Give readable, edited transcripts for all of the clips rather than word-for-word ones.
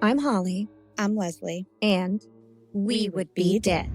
I'm Holly. I'm Leslie. And we would be dead.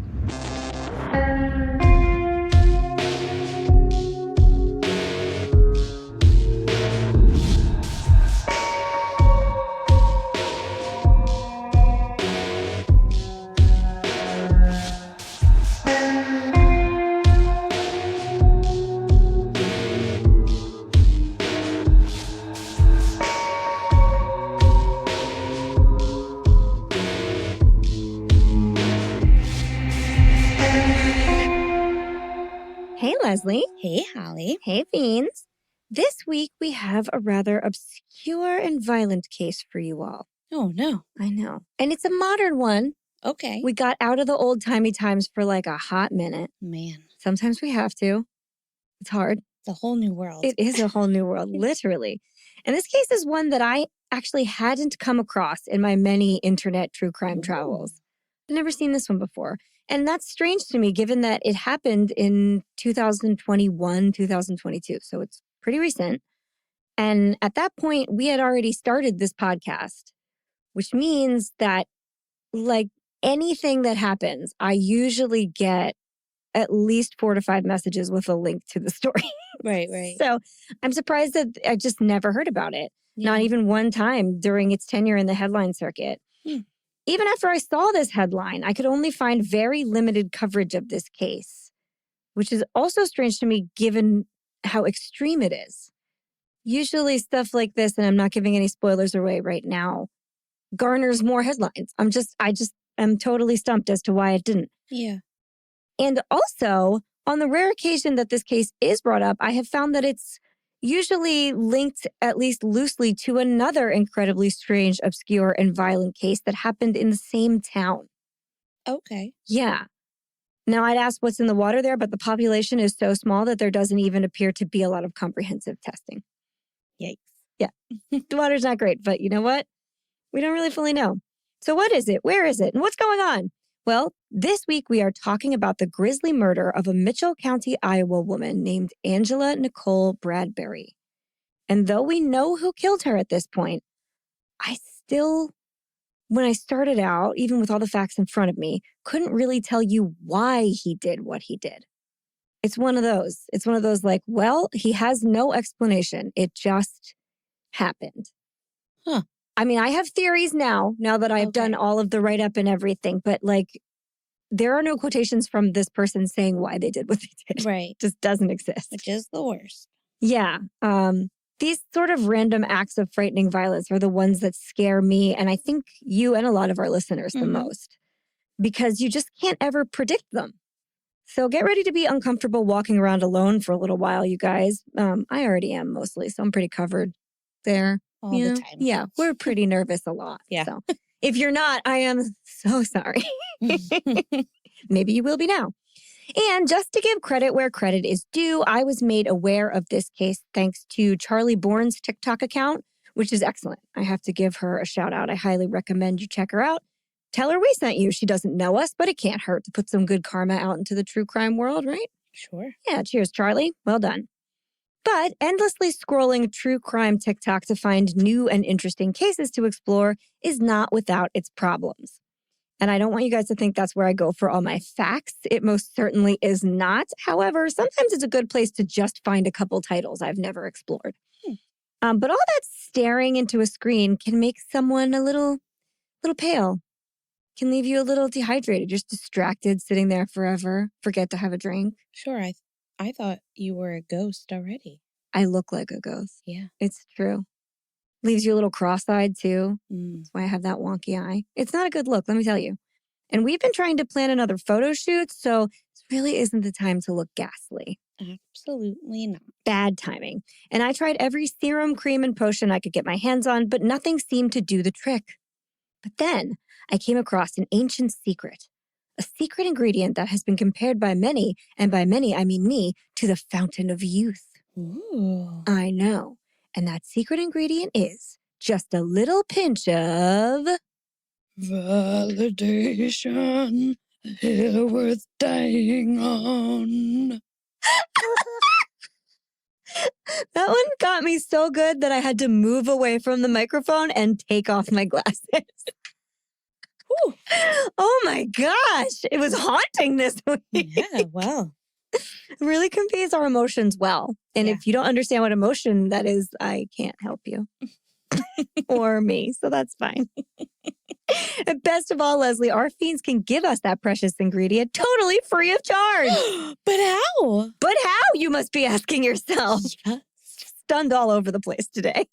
Hey, Leslie. Hey, Holly. Hey, Beans. This week we have a rather obscure and violent case for you all. Oh, no. I know. And it's a modern one. Okay. We got out of the old-timey times for like a hot minute. Man. Sometimes we have to. It's hard. It's a whole new world. It is a whole new world, literally. And this case is one that I actually hadn't come across in my many internet true crime travels. I've never seen this one before. And that's strange to me, given that it happened in 2021, 2022. So it's pretty recent. And at that point, we had already started this podcast, which means that, like anything that happens, I usually get at least 4 to 5 messages with a link to the story. Right. So I'm surprised that I just never heard about it. Yeah. Not even one time during its tenure in the headline circuit. Even after I saw this headline, I could only find very limited coverage of this case, which is also strange to me given how extreme it is. Usually stuff like this, and I'm not giving any spoilers away right now, garners more headlines. I'm totally stumped as to why it didn't. Yeah. And also, on the rare occasion that this case is brought up, I have found that it's usually linked at least loosely to another incredibly strange, obscure, and violent case that happened in the same town. Okay. Yeah. Now, I'd ask what's in the water there, but the population is so small that there doesn't even appear to be a lot of comprehensive testing. Yikes. Yeah. The water's not great, but you know what? We don't really fully know. So what is it? Where is it? And what's going on? Well, this week we are talking about the grisly murder of a Mitchell County, Iowa woman named Angela Nicole Bradbury. And though we know who killed her at this point, I still, when I started out, even with all the facts in front of me, couldn't really tell you why he did what he did. It's one of those. It's one of those like, well, he has no explanation. It just happened. Huh. I mean, I have theories now that I've done all of the write-up and everything, but like, there are no quotations from this person saying why they did what they did. Right. Just doesn't exist. Which is the worst. Yeah. These sort of random acts of frightening violence are the ones that scare me, and I think you and a lot of our listeners the most, because you just can't ever predict them. So get ready to be uncomfortable walking around alone for a little while, you guys. I already am mostly, so I'm pretty covered there. All the time. Yeah, we're pretty nervous a lot. Yeah. So if you're not, I am so sorry. Maybe you will be now. And just to give credit where credit is due, I was made aware of this case thanks to Charlie Bourne's TikTok account, which is excellent. I have to give her a shout out. I highly recommend you check her out. Tell her we sent you. She doesn't know us, but it can't hurt to put some good karma out into the true crime world, right? Sure. Yeah, cheers, Charlie. Well done. But endlessly scrolling true crime TikTok to find new and interesting cases to explore is not without its problems. And I don't want you guys to think that's where I go for all my facts. It most certainly is not. However, sometimes it's a good place to just find a couple titles I've never explored. But all that staring into a screen can make someone a little pale. Can leave you a little dehydrated, just distracted, sitting there forever, forget to have a drink. Sure. I thought you were a ghost already. I look like a ghost. Yeah. It's true. Leaves you a little cross-eyed, too. Mm. That's why I have that wonky eye. It's not a good look, let me tell you. And we've been trying to plan another photo shoot, so this really isn't the time to look ghastly. Absolutely not. Bad timing. And I tried every serum, cream, and potion I could get my hands on, but nothing seemed to do the trick. But then I came across an ancient secret. A secret ingredient that has been compared by many, and by many I mean me, to the fountain of youth. Ooh. I know. And that secret ingredient is just a little pinch of validation. A hill worth dying on. That one got me so good that I had to move away from the microphone and take off my glasses. Whew. Oh my gosh. It was haunting this week. Yeah, well. It really conveys our emotions well. And Yeah. if you don't understand what emotion that is, I can't help you. Or me. So that's fine. And best of all, Leslie, our fiends can give us that precious ingredient totally free of charge. But how? But how, you must be asking yourself. Yes. Stunned all over the place today.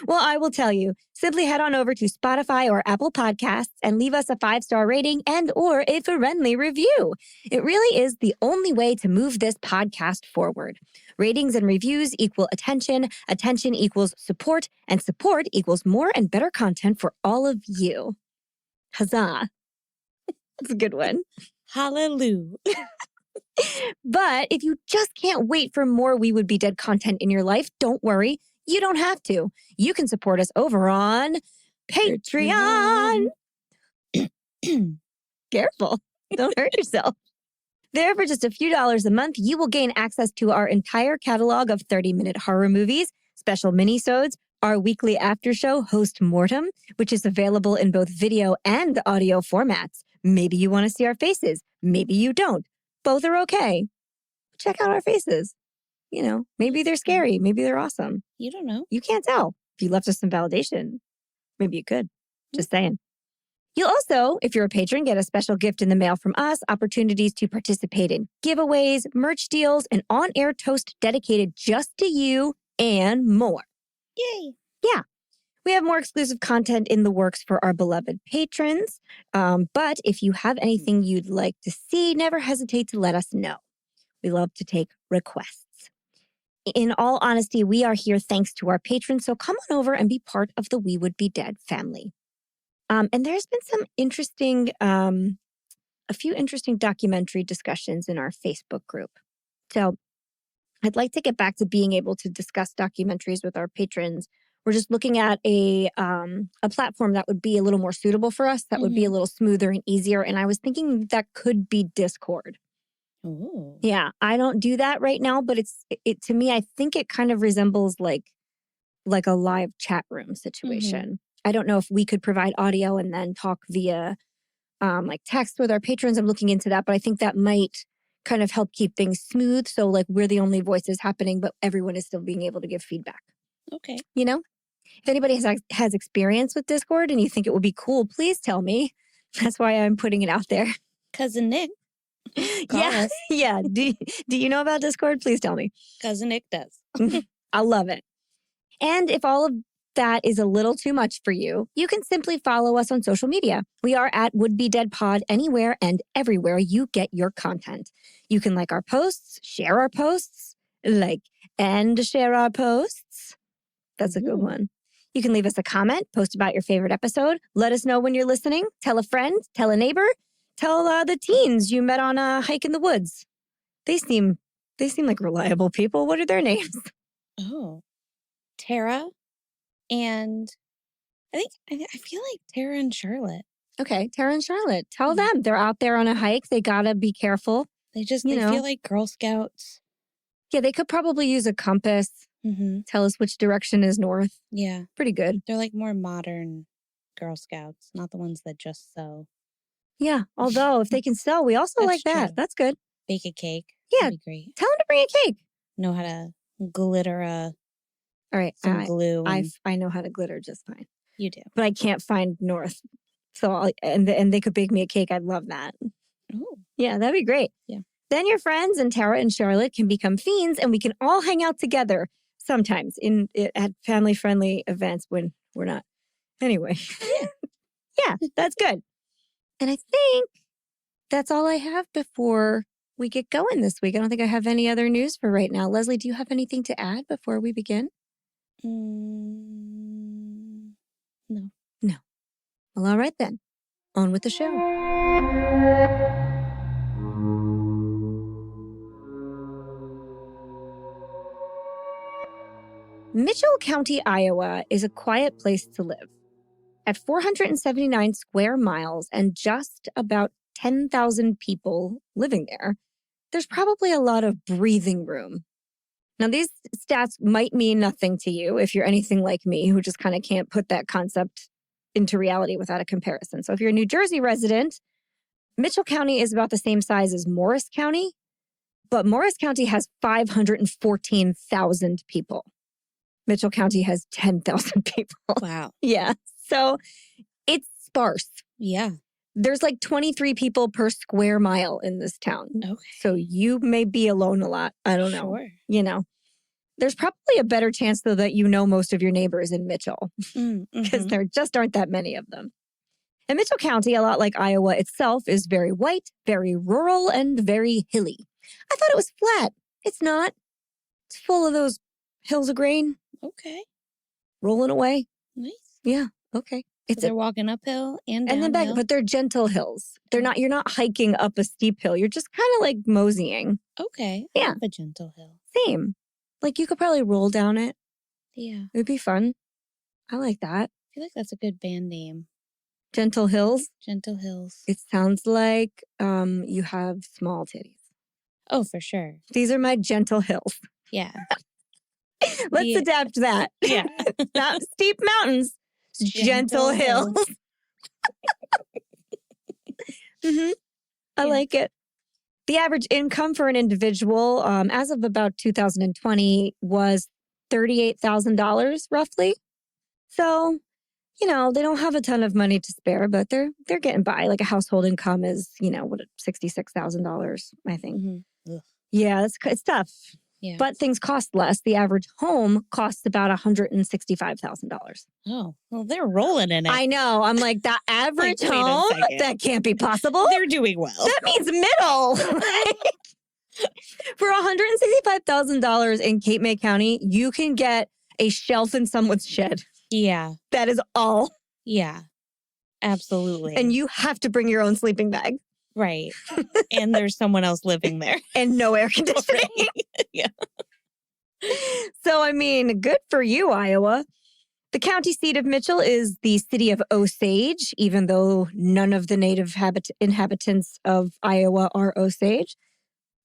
Well, I will tell you. Simply head on over to Spotify or Apple Podcasts and leave us a 5-star rating and or a friendly review. It really is the only way to move this podcast forward. Ratings and reviews equal attention, attention equals support, and support equals more and better content for all of you. Huzzah. That's a good one. Hallelujah. But if you just can't wait for more We Would Be Dead content in your life, don't worry. You don't have to. You can support us over on Patreon. Careful. Don't hurt yourself. There, for just a few dollars a month, you will gain access to our entire catalog of 30-minute horror movies, special minisodes, our weekly after show, Host Mortem, which is available in both video and audio formats. Maybe you want to see our faces. Maybe you don't. Both are okay. Check out our faces. You know, maybe they're scary. Maybe they're awesome. You don't know. You can't tell. If you left us some validation, maybe you could. Just saying. You'll also, if you're a patron, get a special gift in the mail from us, opportunities to participate in giveaways, merch deals, an on-air toast dedicated just to you, and more. Yay. Yeah. We have more exclusive content in the works for our beloved patrons. But if you have anything you'd like to see, never hesitate to let us know. We love to take requests. In all honesty, we are here thanks to our patrons, so come on over and be part of the We Would Be Dead family. And there's been some interesting, a few interesting documentary discussions in our Facebook group. So I'd like to get back to being able to discuss documentaries with our patrons. We're just looking at a platform that would be a little more suitable for us, that would be a little smoother and easier. And I was thinking that could be Discord. Ooh. Yeah, I don't do that right now, but it to me, I think it kind of resembles like a live chat room situation. I don't know if we could provide audio and then talk via like text with our patrons. I'm looking into that, but I think that might kind of help keep things smooth. So like we're the only voices happening, but everyone is still being able to give feedback. Okay. You know, if anybody has experience with Discord and you think it would be cool, please tell me. That's why I'm putting it out there. Cousin Nick. Yeah. Yeah. Do you know about Discord? Please tell me. Cousin Nick does. I love it. And if all of that is a little too much for you, you can simply follow us on social media. We are at Would Be Dead Pod anywhere and everywhere you get your content. You can like our posts, share our posts, like and share our posts. That's a good one. You can leave us a comment, post about your favorite episode, let us know when you're listening, tell a friend, tell a neighbor, tell the teens you met on a hike in the woods. They seem like reliable people. What are their names? Oh, Tara and I feel like Tara and Charlotte. Okay, Tara and Charlotte. Tell them they're out there on a hike. They gotta be careful. They feel like Girl Scouts. Yeah, they could probably use a compass. Tell us which direction is north. Yeah. Pretty good. They're like more modern Girl Scouts, not the ones that just sew. Yeah, although if they can sew, we also like that. True. That's good. Bake a cake. Yeah. That'd be great. Tell them to bring a cake. Know how to glitter all right, some glue. I know how to glitter just fine. You do. But I can't find north. So and they could bake me a cake. I'd love that. Oh. Yeah, that'd be great. Yeah. Then your friends and Tara and Charlotte can become fiends and we can all hang out together sometimes at family-friendly events when we're not. Anyway. Yeah, that's good. And I think that's all I have before we get going this week. I don't think I have any other news for right now. Leslie, do you have anything to add before we begin? No. No. Well, all right then. On with the show. Mitchell County, Iowa is a quiet place to live. At 479 square miles and just about 10,000 people living there, there's probably a lot of breathing room. Now, these stats might mean nothing to you if you're anything like me, who just kind of can't put that concept into reality without a comparison. So if you're a New Jersey resident, Mitchell County is about the same size as Morris County, but Morris County has 514,000 people. Mitchell County has 10,000 people. Wow. Yeah. So it's sparse. Yeah. There's like 23 people per square mile in this town. Okay. So you may be alone a lot. I don't know. Sure. You know, there's probably a better chance, though, that you know most of your neighbors in Mitchell because there just aren't that many of them. And Mitchell County, a lot like Iowa itself, is very white, very rural, and very hilly. I thought it was flat. It's not. It's full of those hills of grain. Okay. Rolling away. Nice. Yeah. Okay. So they're walking uphill and downhill. then back, but they're gentle hills. They're not. You're not hiking up a steep hill. You're just kind of like moseying. Okay. Yeah. A gentle hill. Same. Like you could probably roll down it. Yeah. It would be fun. I like that. I feel like that's a good band name. Gentle hills. Gentle Hills. It sounds like you have small titties. Oh, for sure. These are my gentle hills. Yeah. Let's adapt that. Yeah. Not steep mountains. Gentle hills. I like it. The average income for an individual as of about 2020 was $38,000 roughly. So, you know, they don't have a ton of money to spare, but they're getting by. Like a household income is, you know, $66,000, I think. Yeah, it's tough. Yeah. But things cost less. The average home costs about $165,000. Oh, well, they're rolling in it. I know. I'm like, that average Wait a home? second. That can't be possible. They're doing well. That means middle. For $165,000 in Cape May County, you can get a shelf in someone's shed. Yeah. That is all. Yeah. Absolutely. And you have to bring your own sleeping bag. Right. And there's someone else living there. And no air conditioning. Yeah. So, I mean, good for you, Iowa. The county seat of Mitchell is the city of Osage, even though none of the native inhabitants of Iowa are Osage.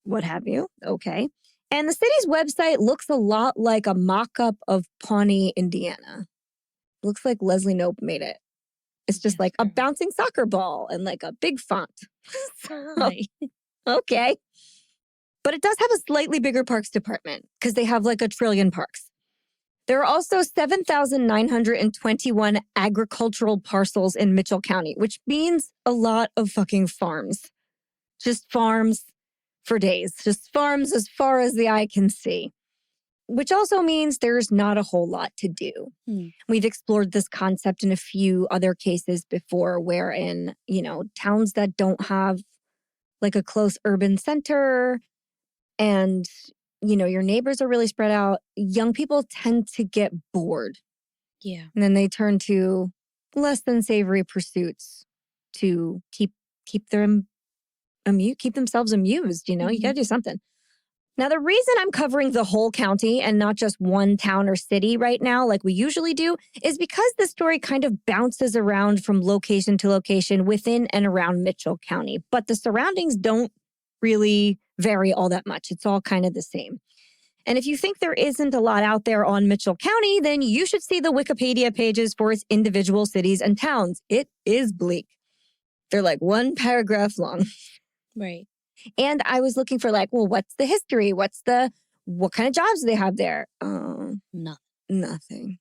What have you? Okay. And the city's website looks a lot like a mock-up of Pawnee, Indiana. Looks like Leslie Knope made it. It's just like a bouncing soccer ball and like a big font. Right. Okay. But it does have a slightly bigger parks department because they have like a trillion parks. There are also 7,921 agricultural parcels in Mitchell County, which means a lot of fucking farms. Just farms for days. Just farms as far as the eye can see. Which also means there's not a whole lot to do. We've explored this concept in a few other cases before wherein, you know, towns that don't have like a close urban center and, you know, your neighbors are really spread out, young people tend to get bored. Yeah. And then they turn to less than savory pursuits to keep themselves amused, you know? You got to do something. Now, the reason I'm covering the whole county and not just one town or city right now, like we usually do, is because the story kind of bounces around from location to location within and around Mitchell County. But the surroundings don't really vary all that much. It's all kind of the same. And if you think there isn't a lot out there on Mitchell County, then you should see the Wikipedia pages for its individual cities and towns. It is bleak. They're like one paragraph long. Right. And I was looking for like, well, what's the history? What kind of jobs do they have there? Nothing.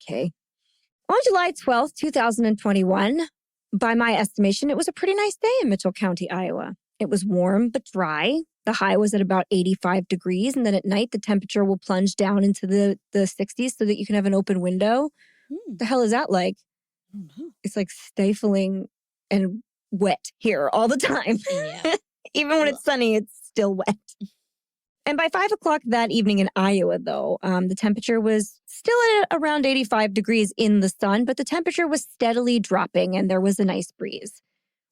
Okay. On July 12th, 2021, by my estimation, it was a pretty nice day in Mitchell County, Iowa. It was warm but dry. The high was at about 85 degrees. And then at night, the temperature will plunge down into the 60s so that you can have an open window. The hell is that like? I don't know. It's like stifling and wet here all the time. Yeah. Even when it's sunny, it's still wet. And by 5 o'clock that evening in Iowa, though, the temperature was still at around 85 degrees in the sun, but the temperature was steadily dropping and there was a nice breeze,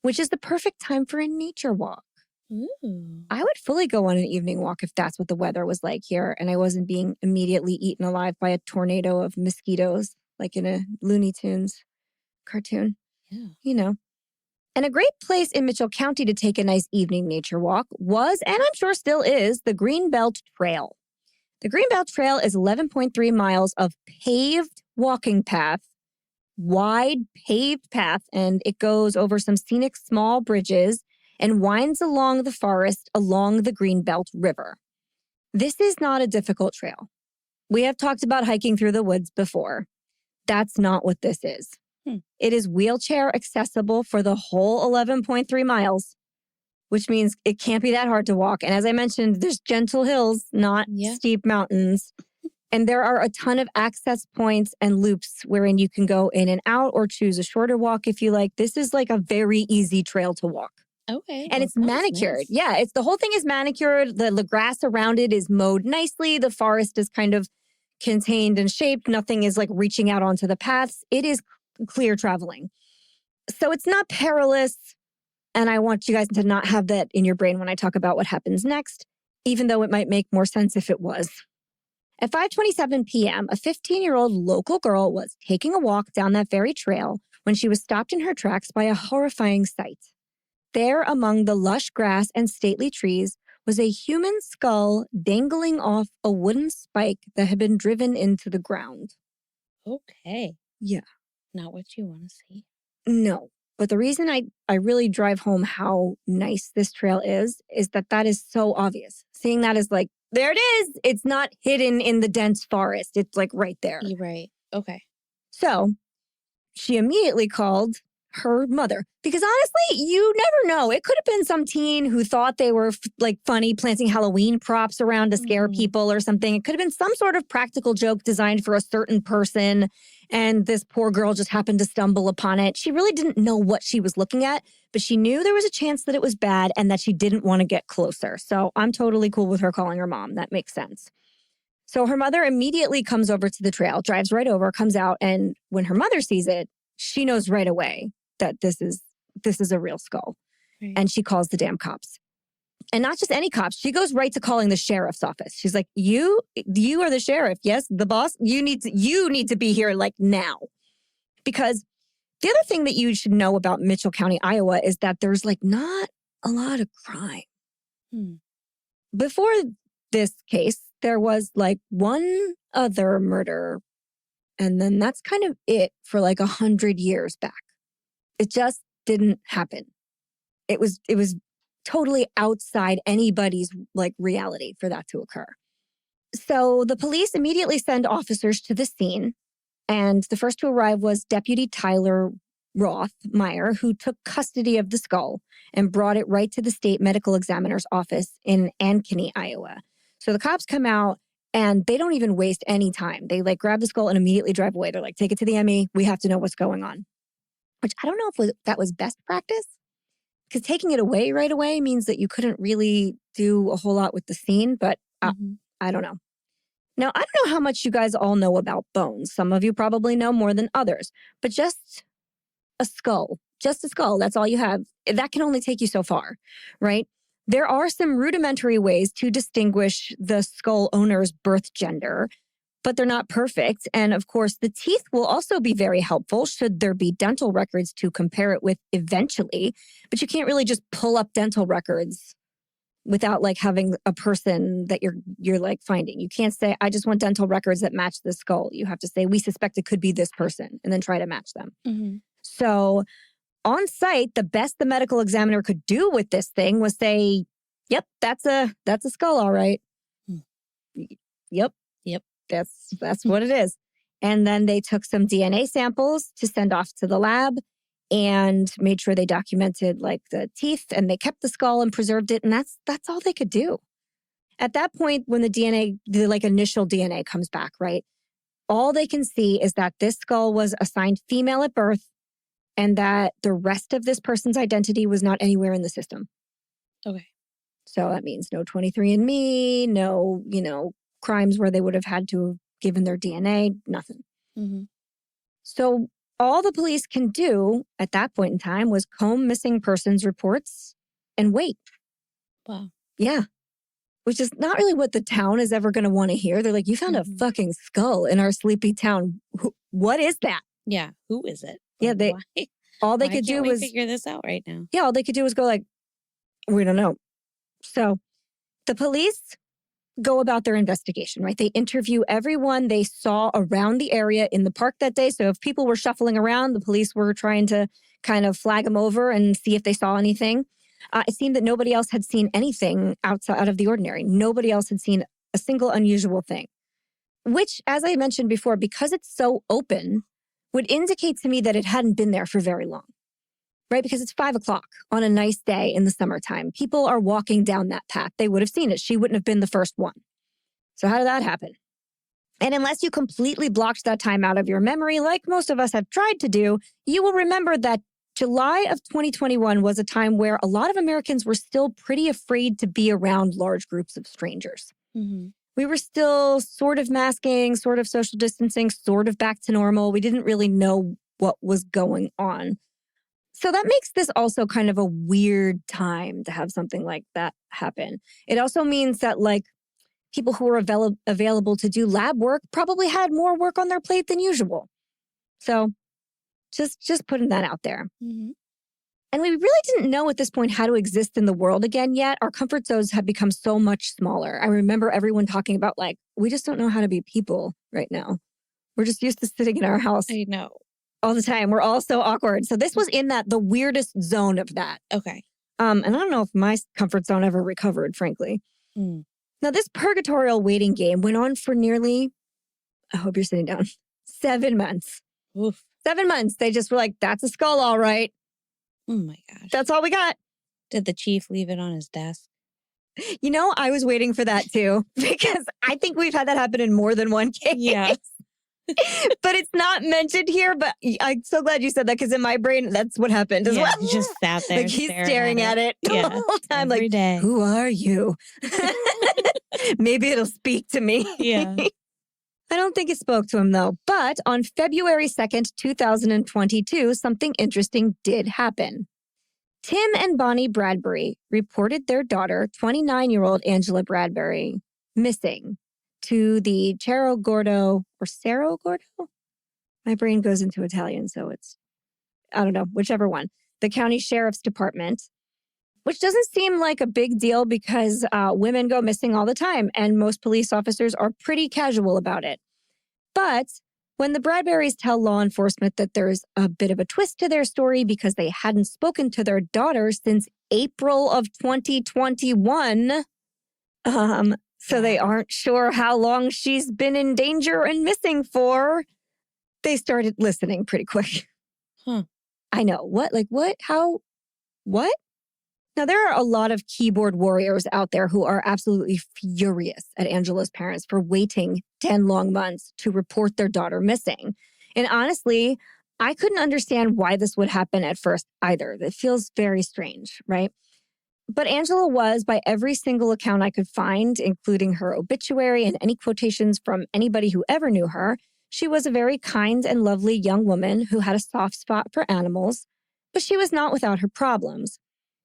which is the perfect time for a nature walk. Ooh. I would fully go on an evening walk if that's what the weather was like here and I wasn't being immediately eaten alive by a tornado of mosquitoes, like in a Looney Tunes cartoon. Yeah. You know. And a great place in Mitchell County to take a nice evening nature walk was, and I'm sure still is, the Greenbelt Trail. The Greenbelt Trail is 11.3 miles of paved walking path wide paved path, and it goes over some scenic small bridges and winds along the forest along the Greenbelt River. This is not a difficult trail. We have talked about hiking through the woods before. That's not what this is. It is wheelchair accessible for the whole 11.3 miles, which means it can't be that hard to walk. And as I mentioned, there's gentle hills, not steep mountains. And there are a ton of access points and loops wherein you can go in and out or choose a shorter walk if you like. This is like a very easy trail to walk. Okay. And it's manicured. Nice. Yeah, the whole thing is manicured. The grass around it is mowed nicely. The forest is kind of contained and shaped. Nothing is like reaching out onto the paths. It is clear traveling. So it's not perilous. And I want you guys to not have that in your brain when I talk about what happens next, even though it might make more sense if it was. At 5:27 p.m., a 15-year-old local girl was taking a walk down that very trail when she was stopped in her tracks by a horrifying sight. There, among the lush grass and stately trees, was a human skull dangling off a wooden spike that had been driven into the ground. Okay. Yeah. Not what you want to see. No. But the reason I really drive home how nice this trail is that is so obvious. Seeing that is like, there it is. It's not hidden in the dense forest. It's like right there. You're right. Okay. So she immediately called her mother because honestly, you never know. It could have been some teen who thought they were like funny planting Halloween props around to scare people or something. It could have been some sort of practical joke designed for a certain person. And this poor girl just happened to stumble upon it. She really didn't know what she was looking at, but she knew there was a chance that it was bad and that she didn't want to get closer. So I'm totally cool with her calling her mom. That makes sense. So her mother immediately comes over to the trail, drives right over, comes out. And when her mother sees it, she knows right away that this is a real skull. Right. And she calls the damn cops. And not just any cops. She goes right to calling the sheriff's office. She's like, you are the sheriff. Yes, the boss. You need to be here like now. Because the other thing that you should know about Mitchell County, Iowa is that there's like not a lot of crime. Before this case, there was like one other murder. And then that's kind of it for like 100 years back. It just didn't happen. It was totally outside anybody's like reality for that to occur. So the police immediately send officers to the scene. And the first to arrive was Deputy Tyler Rothmeyer, who took custody of the skull and brought it right to the state medical examiner's office in Ankeny, Iowa. So the cops come out and they don't even waste any time. They like grab the skull and immediately drive away. They're like, take it to the ME. We have to know what's going on. Which I don't know if that was best practice. Because taking it away right away means that you couldn't really do a whole lot with the scene. But I don't know. Now, I don't know how much you guys all know about bones. Some of you probably know more than others. But just a skull, that's all you have. That can only take you so far, right? There are some rudimentary ways to distinguish the skull owner's birth gender, but they're not perfect. And of course, the teeth will also be very helpful should there be dental records to compare it with eventually. But you can't really just pull up dental records without like having a person that you're like finding. You can't say, I just want dental records that match the skull. You have to say, we suspect it could be this person, and then try to match them. So on site, the best the medical examiner could do with this thing was say, yep, that's a skull, all right. Yep. That's what it is. And then they took some DNA samples to send off to the lab and made sure they documented like the teeth, and they kept the skull and preserved it. And that's all they could do. At that point, when the like initial DNA comes back, right? All they can see is that this skull was assigned female at birth and that the rest of this person's identity was not anywhere in the system. Okay. So that means no 23andMe, no, crimes where they would have had to have given their DNA, nothing. So all the police can do at that point in time was comb missing persons reports and wait. Wow. Yeah. Which is not really what the town is ever going to want to hear. They're like, you found a fucking skull in our sleepy town. What is that? Yeah. Who is it? Yeah. All they could do was figure this out right now. Yeah. All they could do was go like, we don't know. So the police go about their investigation, right? They interview everyone they saw around the area in the park that day. So if people were shuffling around, the police were trying to kind of flag them over and see if they saw anything. It seemed that nobody else had seen anything outside of the ordinary. Nobody else had seen a single unusual thing, which, as I mentioned before, because it's so open, would indicate to me that it hadn't been there for very long, right? Because it's 5 o'clock on a nice day in the summertime. People are walking down that path. They would have seen it. She wouldn't have been the first one. So how did that happen? And unless you completely blocked that time out of your memory, like most of us have tried to do, you will remember that July of 2021 was a time where a lot of Americans were still pretty afraid to be around large groups of strangers. Mm-hmm. We were still sort of masking, sort of social distancing, sort of back to normal. We didn't really know what was going on. So that makes this also kind of a weird time to have something like that happen. It also means that like people who were available to do lab work probably had more work on their plate than usual. So just putting that out there. Mm-hmm. And we really didn't know at this point how to exist in the world again yet. Our comfort zones have become so much smaller. I remember everyone talking about like, we just don't know how to be people right now. We're just used to sitting in our house I know. all the time. We're all so awkward. So this was in the weirdest zone of that. Okay. And I don't know if my comfort zone ever recovered, frankly. Mm. Now, this purgatorial waiting game went on for nearly, I hope you're sitting down, 7 months. Oof. 7 months. They just were like, that's a skull, all right. Oh my gosh. That's all we got. Did the chief leave it on his desk? You know, I was waiting for that too, because I think we've had that happen in more than one case. Yeah. But it's not mentioned here, but I'm so glad you said that, because in my brain, that's what happened as well. He just sat there like he's staring at it the whole time, every like, day. Who are you? Maybe it'll speak to me. Yeah. I don't think it spoke to him, though. But on February 2nd, 2022, something interesting did happen. Tim and Bonnie Bradbury reported their daughter, 29-year-old Angela Bradbury, missing to the Cerro Gordo or Cerro Gordo? My brain goes into Italian, so it's, I don't know, whichever one. The county sheriff's department, which doesn't seem like a big deal because women go missing all the time and most police officers are pretty casual about it. But when the Bradburys tell law enforcement that there's a bit of a twist to their story because they hadn't spoken to their daughter since April of 2021, so they aren't sure how long she's been in danger and missing for, they started listening pretty quick. Huh. I know. What? Like what? How? What? Now, there are a lot of keyboard warriors out there who are absolutely furious at Angela's parents for waiting 10 long months to report their daughter missing. And honestly, I couldn't understand why this would happen at first either. It feels very strange, right? But Angela was, by every single account I could find, including her obituary and any quotations from anybody who ever knew her, she was a very kind and lovely young woman who had a soft spot for animals, but she was not without her problems.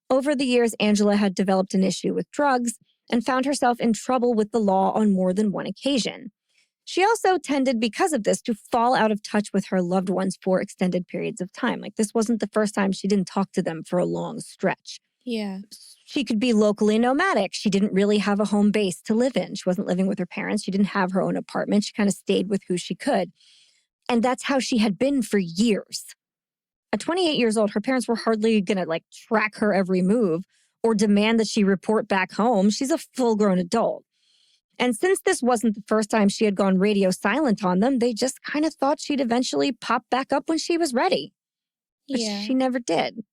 Over the years, Angela had developed an issue with drugs and found herself in trouble with the law on more than one occasion. She also tended, because of this, to fall out of touch with her loved ones for extended periods of time. Like, this wasn't the first time she didn't talk to them for a long stretch. Yeah. She could be locally nomadic. She didn't really have a home base to live in. She wasn't living with her parents. She didn't have her own apartment. She kind of stayed with who she could. And that's how she had been for years. At 28 years old, her parents were hardly going to track her every move or demand that she report back home. She's a full-grown adult. And since this wasn't the first time she had gone radio silent on them, they just kind of thought she'd eventually pop back up when she was ready. But she never did.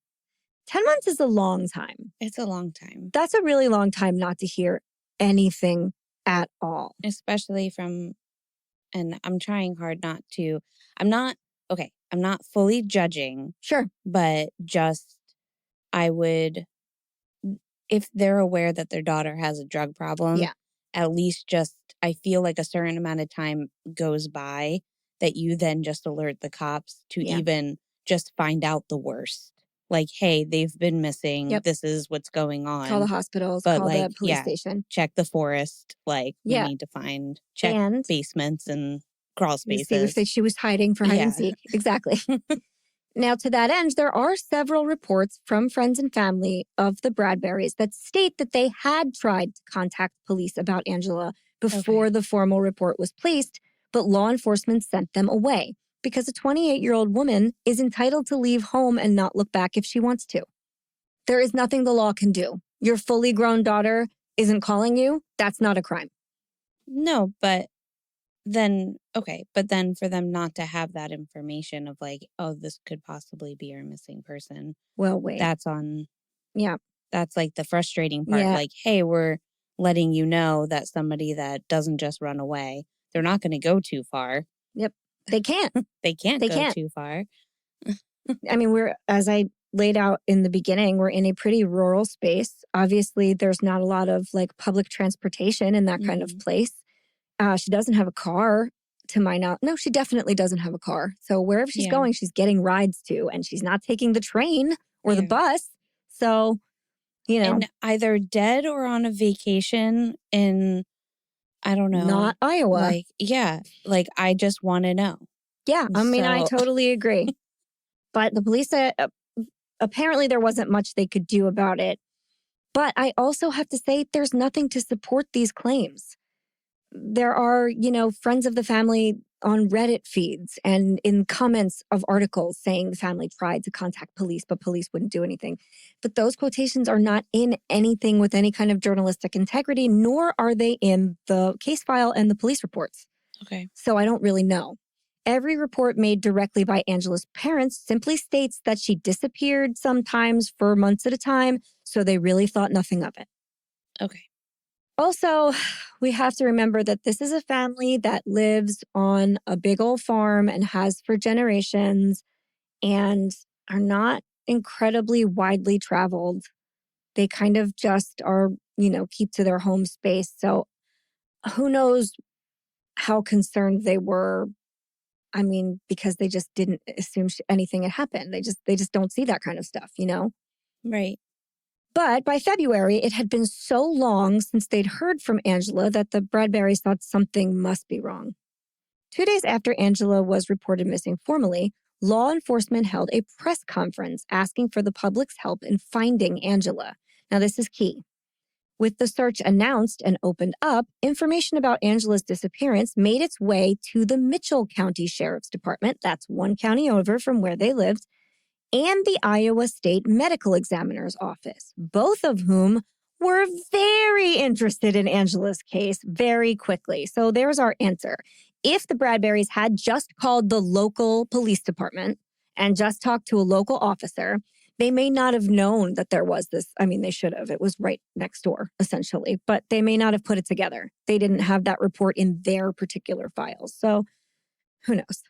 10 months is a long time. It's a long time. That's a really long time not to hear anything at all. Especially from, and I'm trying hard not to, I'm not fully judging. Sure. But just, I would, if they're aware that their daughter has a drug problem, at least just, I feel like a certain amount of time goes by that you then just alert the cops to even just find out the worst. Like, hey, they've been missing. Yep. This is what's going on. Call the hospitals, but call the police station. Check the forest. We need to check basements and crawl spaces. See if she was hiding for hide and seek. Exactly. Now, to that end, there are several reports from friends and family of the Bradburys that state that they had tried to contact police about Angela before the formal report was placed, but law enforcement sent them away because a 28-year-old woman is entitled to leave home and not look back if she wants to. There is nothing the law can do. Your fully grown daughter isn't calling you. That's not a crime. No, but then for them not to have that information of like, oh, this could possibly be our missing person. Well, wait. That's on. Yeah. That's like the frustrating part. Yeah. Like, hey, we're letting you know that somebody that doesn't just run away, they're not going to go too far. Yep. They can't. They can't go too far. I mean, as I laid out in the beginning, we're in a pretty rural space. Obviously, there's not a lot of like public transportation in that kind of place. She doesn't have a car to my knowledge. No, she definitely doesn't have a car. So wherever she's going, she's getting rides to, and she's not taking the train or the bus. So, And either dead or on a vacation in, I don't know. Not Iowa. Like I just want to know. Yeah, I mean, I totally agree. But the police said apparently there wasn't much they could do about it. But I also have to say there's nothing to support these claims. There are, friends of the family on Reddit feeds and in comments of articles saying the family tried to contact police, but police wouldn't do anything. But those quotations are not in anything with any kind of journalistic integrity, nor are they in the case file and the police reports. Okay. So I don't really know. Every report made directly by Angela's parents simply states that she disappeared sometimes for months at a time, so they really thought nothing of it. Okay. Also, we have to remember that this is a family that lives on a big old farm and has for generations and are not incredibly widely traveled. They kind of just are, keep to their home space. So who knows how concerned they were. I mean, because they just didn't assume anything had happened. They just don't see that kind of stuff, Right. But by February, it had been so long since they'd heard from Angela that the Bradburys thought something must be wrong. 2 days after Angela was reported missing formally, law enforcement held a press conference asking for the public's help in finding Angela. Now, this is key. With the search announced and opened up, information about Angela's disappearance made its way to the Mitchell County Sheriff's Department, that's one county over from where they lived, and the Iowa State Medical Examiner's Office, both of whom were very interested in Angela's case very quickly. So there's our answer. If the Bradburys had just called the local police department and just talked to a local officer, they may not have known that there was this. I mean, they should have. It was right next door, essentially. But they may not have put it together. They didn't have that report in their particular files. So who knows?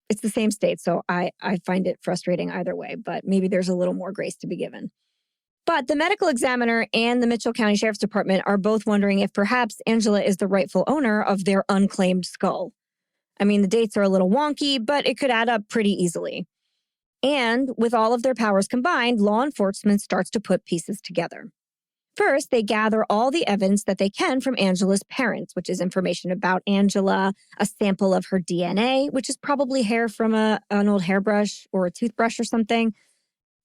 It's the same state, so I find it frustrating either way, but maybe there's a little more grace to be given. But the medical examiner and the Mitchell County Sheriff's Department are both wondering if perhaps Angela is the rightful owner of their unclaimed skull. I mean, the dates are a little wonky, but it could add up pretty easily. And with all of their powers combined, law enforcement starts to put pieces together. First, they gather all the evidence that they can from Angela's parents, which is information about Angela, a sample of her DNA, which is probably hair from an old hairbrush or a toothbrush or something,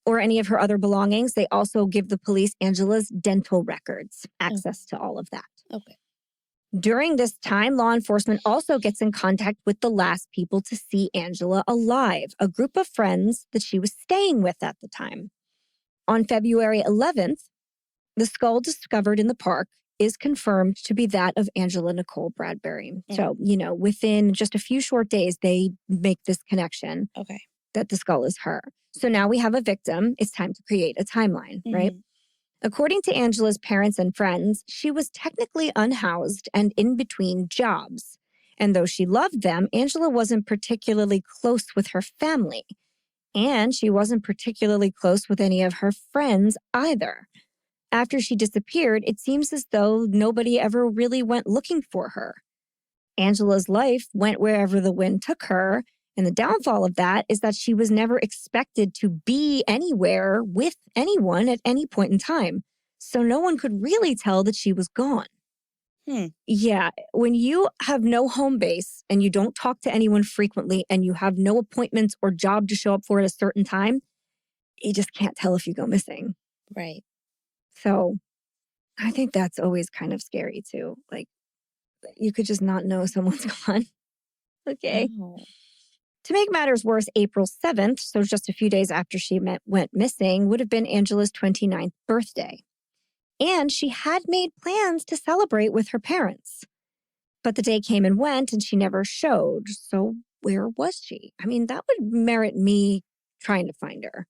or any of her other belongings. They also give the police Angela's dental records, access to all of that. Okay. During this time, law enforcement also gets in contact with the last people to see Angela alive, a group of friends that she was staying with at the time. On February 11th, the skull discovered in the park is confirmed to be that of Angela Nicole Bradbury. So, within just a few short days, they make this connection that the skull is her. So now we have a victim. It's time to create a timeline, right? According to Angela's parents and friends, she was technically unhoused and in between jobs. And though she loved them, Angela wasn't particularly close with her family. And she wasn't particularly close with any of her friends either. After she disappeared, it seems as though nobody ever really went looking for her. Angela's life went wherever the wind took her, and the downfall of that is that she was never expected to be anywhere with anyone at any point in time, so no one could really tell that she was gone. Yeah. When you have no home base and you don't talk to anyone frequently and you have no appointments or job to show up for at a certain time, you just can't tell if you go missing. Right. So I think that's always kind of scary too. Like, you could just not know someone's gone. Okay. Oh. To make matters worse, April 7th, so just a few days after she went missing, would have been Angela's 29th birthday. And she had made plans to celebrate with her parents. But the day came and went and she never showed. So where was she? I mean, that would merit me trying to find her.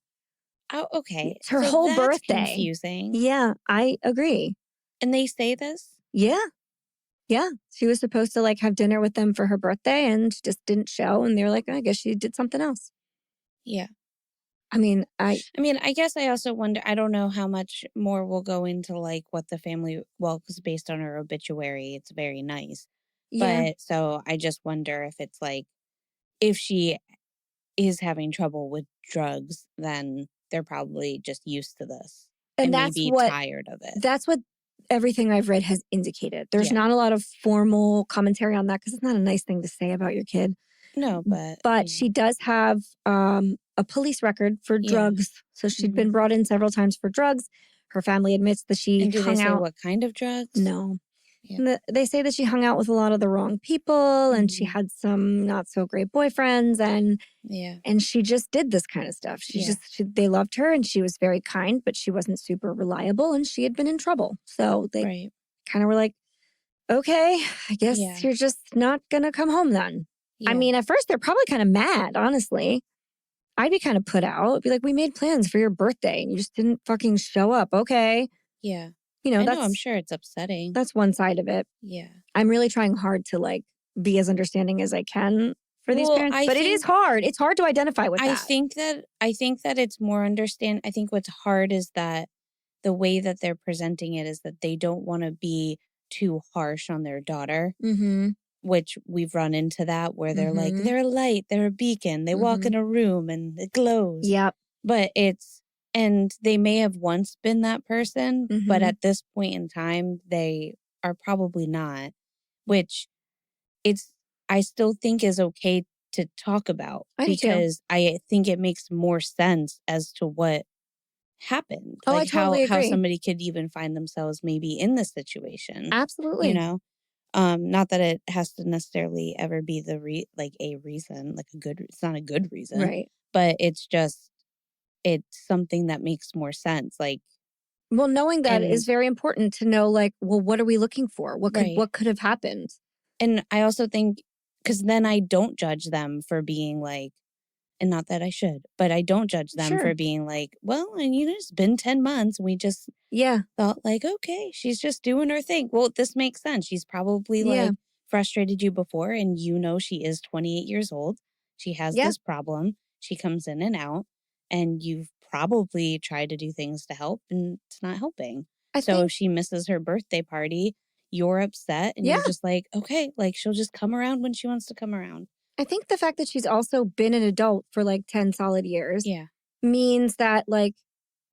Oh, okay. It's her So whole that's birthday. Confusing. Yeah, I agree. And they say this? Yeah. Yeah. She was supposed to like have dinner with them for her birthday and she just didn't show. And they were like, I guess she did something else. Yeah. I mean, I guess I also wonder, I don't know how much more we'll go into like what the family, well, because based on her obituary, it's very nice. yeah. But so I just wonder if it's like, if she is having trouble with drugs, then they're probably just used to this And that's maybe tired of it. That's what everything I've read has indicated. There's Yeah. not a lot of formal commentary on that because it's not a nice thing to say about your kid. No, but But yeah. she does have a police record for Yeah. drugs. So she'd been brought in several times for drugs. Her family admits that she And do hung they say out. what kind of drugs? No. Yeah. They say that she hung out with a lot of the wrong people and she had some not so great boyfriends and she just did this kind of stuff. They loved her and she was very kind, but she wasn't super reliable and she had been in trouble. So they kind of were like, okay, I guess you're just not going to come home then. Yeah. I mean, at first they're probably kind of mad, honestly. I'd be kind of put out. Be like, we made plans for your birthday and you just didn't fucking show up. Okay. Yeah. You know, I'm sure it's upsetting. That's one side of it. Yeah. I'm really trying hard to like be as understanding as I can for these parents, but it is hard. It's hard to identify with that. I think that it's more I think what's hard is that the way that they're presenting it is that they don't want to be too harsh on their daughter, which we've run into that where they're like, they're a light, they're a beacon. They walk in a room and it glows. Yep. But and they may have once been that person, but at this point in time, they are probably not, which I still think is okay to talk about because I think it makes more sense as to what happened. Oh, like I totally agree. How somebody could even find themselves maybe in this situation. Absolutely. You know, not that it has to necessarily ever be a reason, like it's not a good reason. Right. But it's something that makes more sense. Like, well, knowing that is very important to know, like, well, what are we looking for? What could have happened? And I also think, because then I don't judge them for being like, and not that I should, but I don't judge them for being like, well, and it's been 10 months. And we just thought like, okay, she's just doing her thing. Well, this makes sense. She's probably like frustrated you before and she is 28 years old. She has this problem. She comes in and out and you've probably tried to do things to help and it's not helping. So if she misses her birthday party, you're upset and you're just like, okay, like she'll just come around when she wants to come around. I think the fact that she's also been an adult for like 10 solid years means that like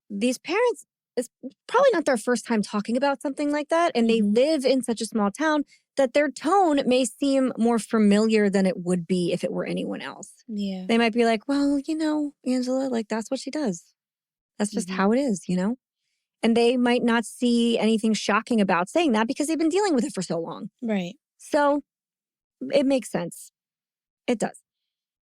these parents, it's probably not their first time talking about something like that. And they live in such a small town that their tone may seem more familiar than it would be if it were anyone else. Yeah. They might be like, well, Angela, like that's what she does. That's just how it is, And they might not see anything shocking about saying that because they've been dealing with it for so long. Right. So it makes sense. It does.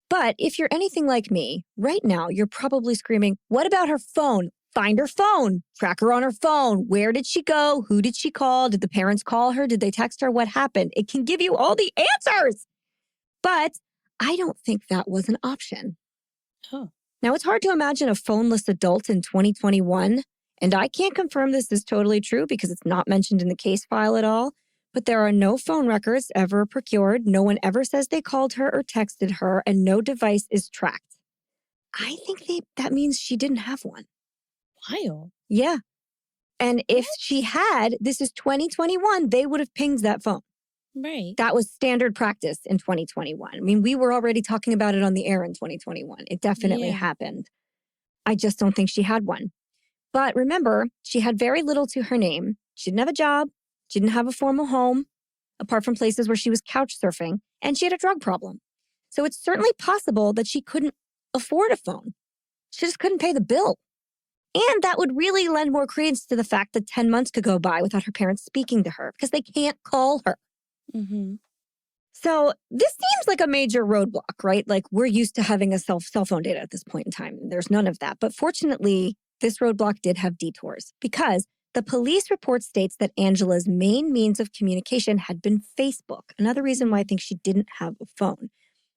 But if you're anything like me, right now, you're probably screaming, what about her phone? Find her phone. Track her on her phone. Where did she go? Who did she call? Did the parents call her? Did they text her? What happened? It can give you all the answers. But I don't think that was an option. Oh. Now, it's hard to imagine a phoneless adult in 2021. And I can't confirm this is totally true because it's not mentioned in the case file at all. But there are no phone records ever procured. No one ever says they called her or texted her, and no device is tracked. I think that means she didn't have one. Wild. Yeah. And if she had, this is 2021, they would have pinged that phone. Right. That was standard practice in 2021. I mean, we were already talking about it on the air in 2021. It definitely happened. I just don't think she had one. But remember, she had very little to her name. She didn't have a job. She didn't have a formal home, apart from places where she was couch surfing, and she had a drug problem. So it's certainly possible that she couldn't afford a phone. She just couldn't pay the bill. And that would really lend more credence to the fact that 10 months could go by without her parents speaking to her because they can't call her. Mm-hmm. So this seems like a major roadblock, right? Like we're used to having a cell phone data at this point in time. There's none of that. But fortunately, this roadblock did have detours because the police report states that Angela's main means of communication had been Facebook. Another reason why I think she didn't have a phone.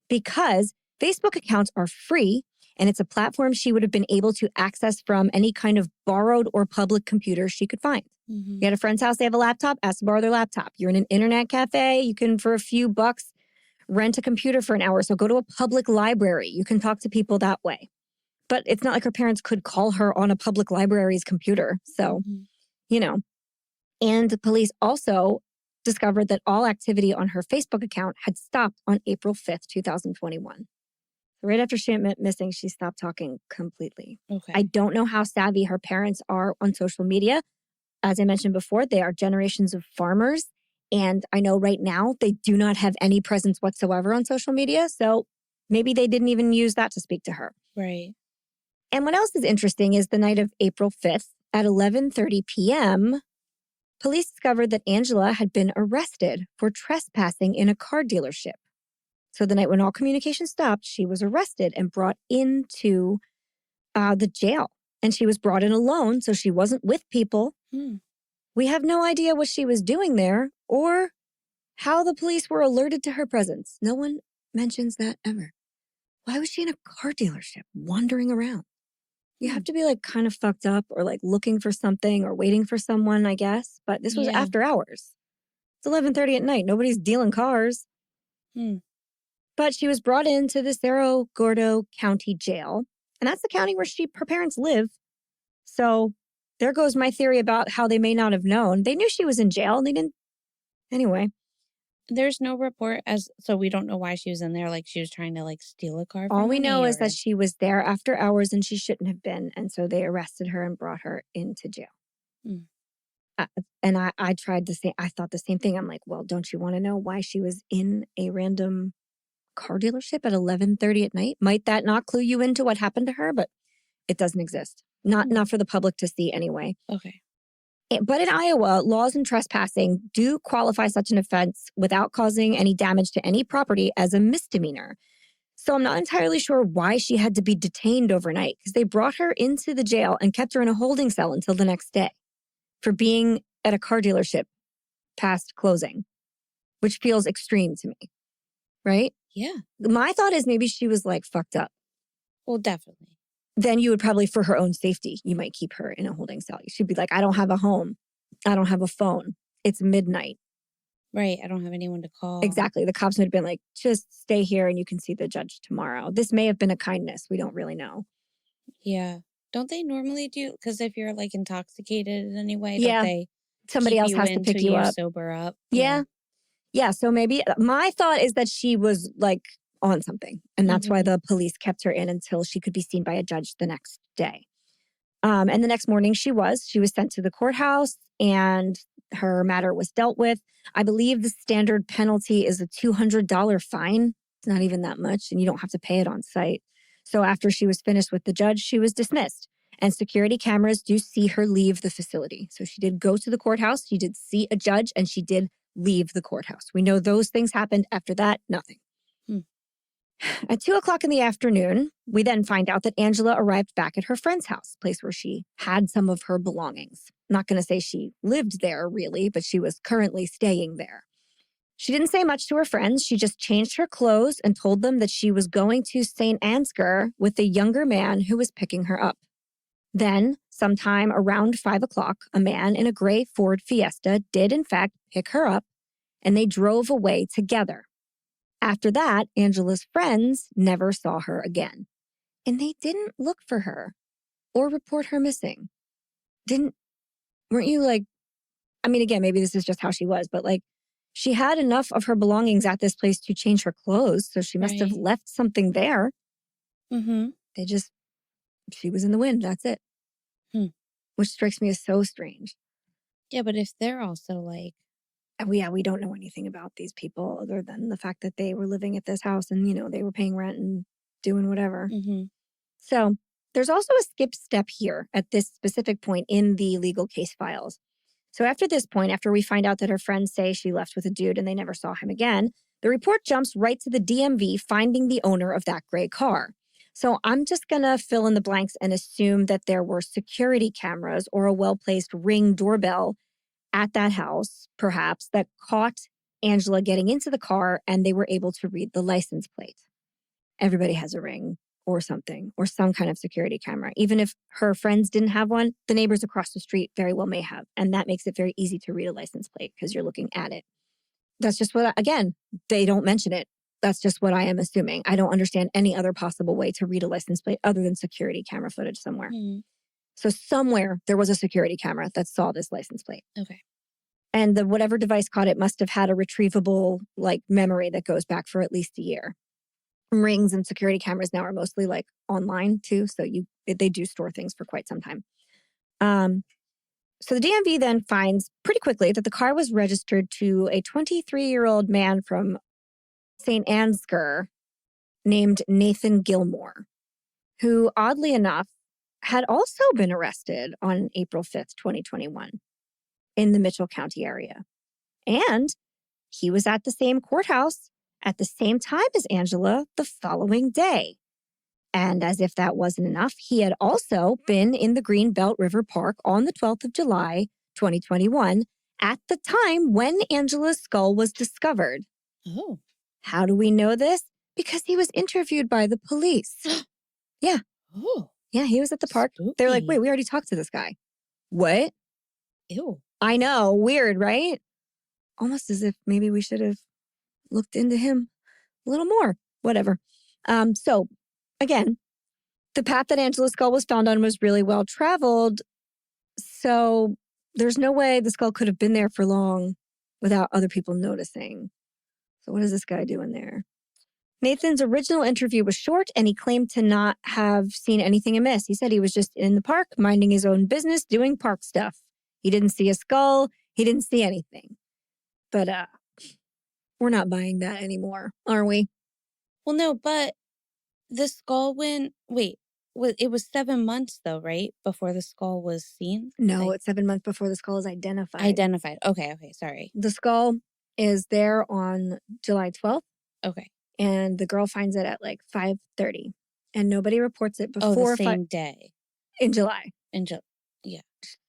Because Facebook accounts are free, and it's a platform she would have been able to access from any kind of borrowed or public computer she could find. Mm-hmm. You at a friend's house, they have a laptop, ask to borrow their laptop. You're in an internet cafe, you can, for a few bucks, rent a computer for an hour. So go to a public library. You can talk to people that way. But it's not like her parents could call her on a public library's computer. So, And the police also discovered that all activity on her Facebook account had stopped on April 5th, 2021. Right after she went missing, she stopped talking completely. Okay. I don't know how savvy her parents are on social media. As I mentioned before, they are generations of farmers. And I know right now they do not have any presence whatsoever on social media. So maybe they didn't even use that to speak to her. Right. And what else is interesting is the night of April 5th at 11:30 p.m., police discovered that Angela had been arrested for trespassing in a car dealership. So the night when all communication stopped, she was arrested and brought into the jail. And she was brought in alone, so she wasn't with people. We have no idea what she was doing there or how the police were alerted to her presence. No one mentions that ever. Why was she in a car dealership wandering around? You have to be like kind of fucked up or like looking for something or waiting for someone, I guess. But this was after hours. It's 11:30 at night. Nobody's dealing cars. But she was brought into the Cerro Gordo County Jail. And that's the county where her parents live. So there goes my theory about how they may not have known. They knew she was in jail and they didn't. Anyway. There's no report so we don't know why she was in there. Like she was trying to like steal a car from All we know is or... that she was there after hours and she shouldn't have been. And so they arrested her and brought her into jail. And I tried the same. I thought the same thing. I'm like, well, don't you want to know why she was in a random car dealership at 11:30 at night? Might that not clue you into what happened to her? But it doesn't exist. Not for the public to see anyway. Okay. But in Iowa, laws on trespassing do qualify such an offense without causing any damage to any property as a misdemeanor. So I'm not entirely sure why she had to be detained overnight because they brought her into the jail and kept her in a holding cell until the next day for being at a car dealership past closing, which feels extreme to me, right? Yeah. My thought is maybe she was like fucked up. Well, definitely. Then you would probably, for her own safety, you might keep her in a holding cell. She'd be like, I don't have a home. I don't have a phone. It's midnight. Right. I don't have anyone to call. Exactly. The cops would have been like, just stay here and you can see the judge tomorrow. This may have been a kindness. We don't really know. Yeah. Don't they normally do? Because if you're like intoxicated in any way, yeah. don't they somebody else has to pick you up. Sober up. Yeah. Yeah. So maybe my thought is that she was like on something. And that's why the police kept her in until she could be seen by a judge the next day. And the next morning she was sent to the courthouse and her matter was dealt with. I believe the standard penalty is a $200 fine. It's not even that much and you don't have to pay it on site. So after she was finished with the judge, she was dismissed. And security cameras do see her leave the facility. So she did go to the courthouse, she did see a judge, and she did leave the courthouse. We know those things happened. After that, nothing. At 2:00 in the afternoon, we then find out that Angela arrived back at her friend's house, a place where she had some of her belongings. I'm not going to say she lived there, really, but she was currently staying there. She didn't say much to her friends. She just changed her clothes and told them that she was going to St. Ansgar with a younger man who was picking her up. Then, sometime around 5:00, a man in a gray Ford Fiesta did, in fact, pick her up, and they drove away together. After that, Angela's friends never saw her again. And they didn't look for her or report her missing. Weren't you like, I mean, again, maybe this is just how she was, but like, she had enough of her belongings at this place to change her clothes, so she must have left something there. She was in the wind, that's it. Which strikes me as so strange. Yeah, but if they're also like... we don't know anything about these people other than the fact that they were living at this house and, they were paying rent and doing whatever. Mm-hmm. So there's also a skip step here at this specific point in the legal case files. So after this point, after we find out that her friends say she left with a dude and they never saw him again, the report jumps right to the DMV finding the owner of that gray car. So I'm just going to fill in the blanks and assume that there were security cameras or a well-placed Ring doorbell at that house, perhaps, that caught Angela getting into the car and they were able to read the license plate. Everybody has a Ring or something, or some kind of security camera. Even if her friends didn't have one, the neighbors across the street very well may have. And that makes it very easy to read a license plate because you're looking at it. That's just what, again, they don't mention it. That's just what I am assuming. I don't understand any other possible way to read a license plate other than security camera footage somewhere. Mm-hmm. So somewhere there was a security camera that saw this license plate. Okay. And the whatever device caught it must have had a retrievable memory that goes back for at least a year. Rings and security cameras now are mostly online too, so they do store things for quite some time. So the DMV then finds pretty quickly that the car was registered to a 23-year-old man from St. Ansgar named Nathan Gilmore, who oddly enough had also been arrested on April 5th, 2021 in the Mitchell County area. And he was at the same courthouse at the same time as Angela the following day. And as if that wasn't enough, he had also been in the Greenbelt River Park on the 12th of July, 2021, at the time when Angela's skull was discovered. Oh. How do we know this? Because he was interviewed by the police. Yeah. Oh. Yeah, he was at the park. Spooky. They're like, wait, we already talked to this guy. What? Ew. I know. Weird, right? Almost as if maybe we should have looked into him a little more. Whatever. So, again, the path that Angela's skull was found on was really well traveled. So there's no way the skull could have been there for long without other people noticing. So what is this guy doing there? Nathan's original interview was short and he claimed to not have seen anything amiss. He said he was just in the park, minding his own business, doing park stuff. He didn't see a skull. He didn't see anything. But we're not buying that anymore, are we? Well, no, but the skull it was 7 months though, right? Before the skull was seen? No, it's 7 months before the skull is identified. Identified. Okay, sorry. The skull is there on July 12th. Okay. And the girl finds it at 5:30. And nobody reports it before the same day. In July. Yeah.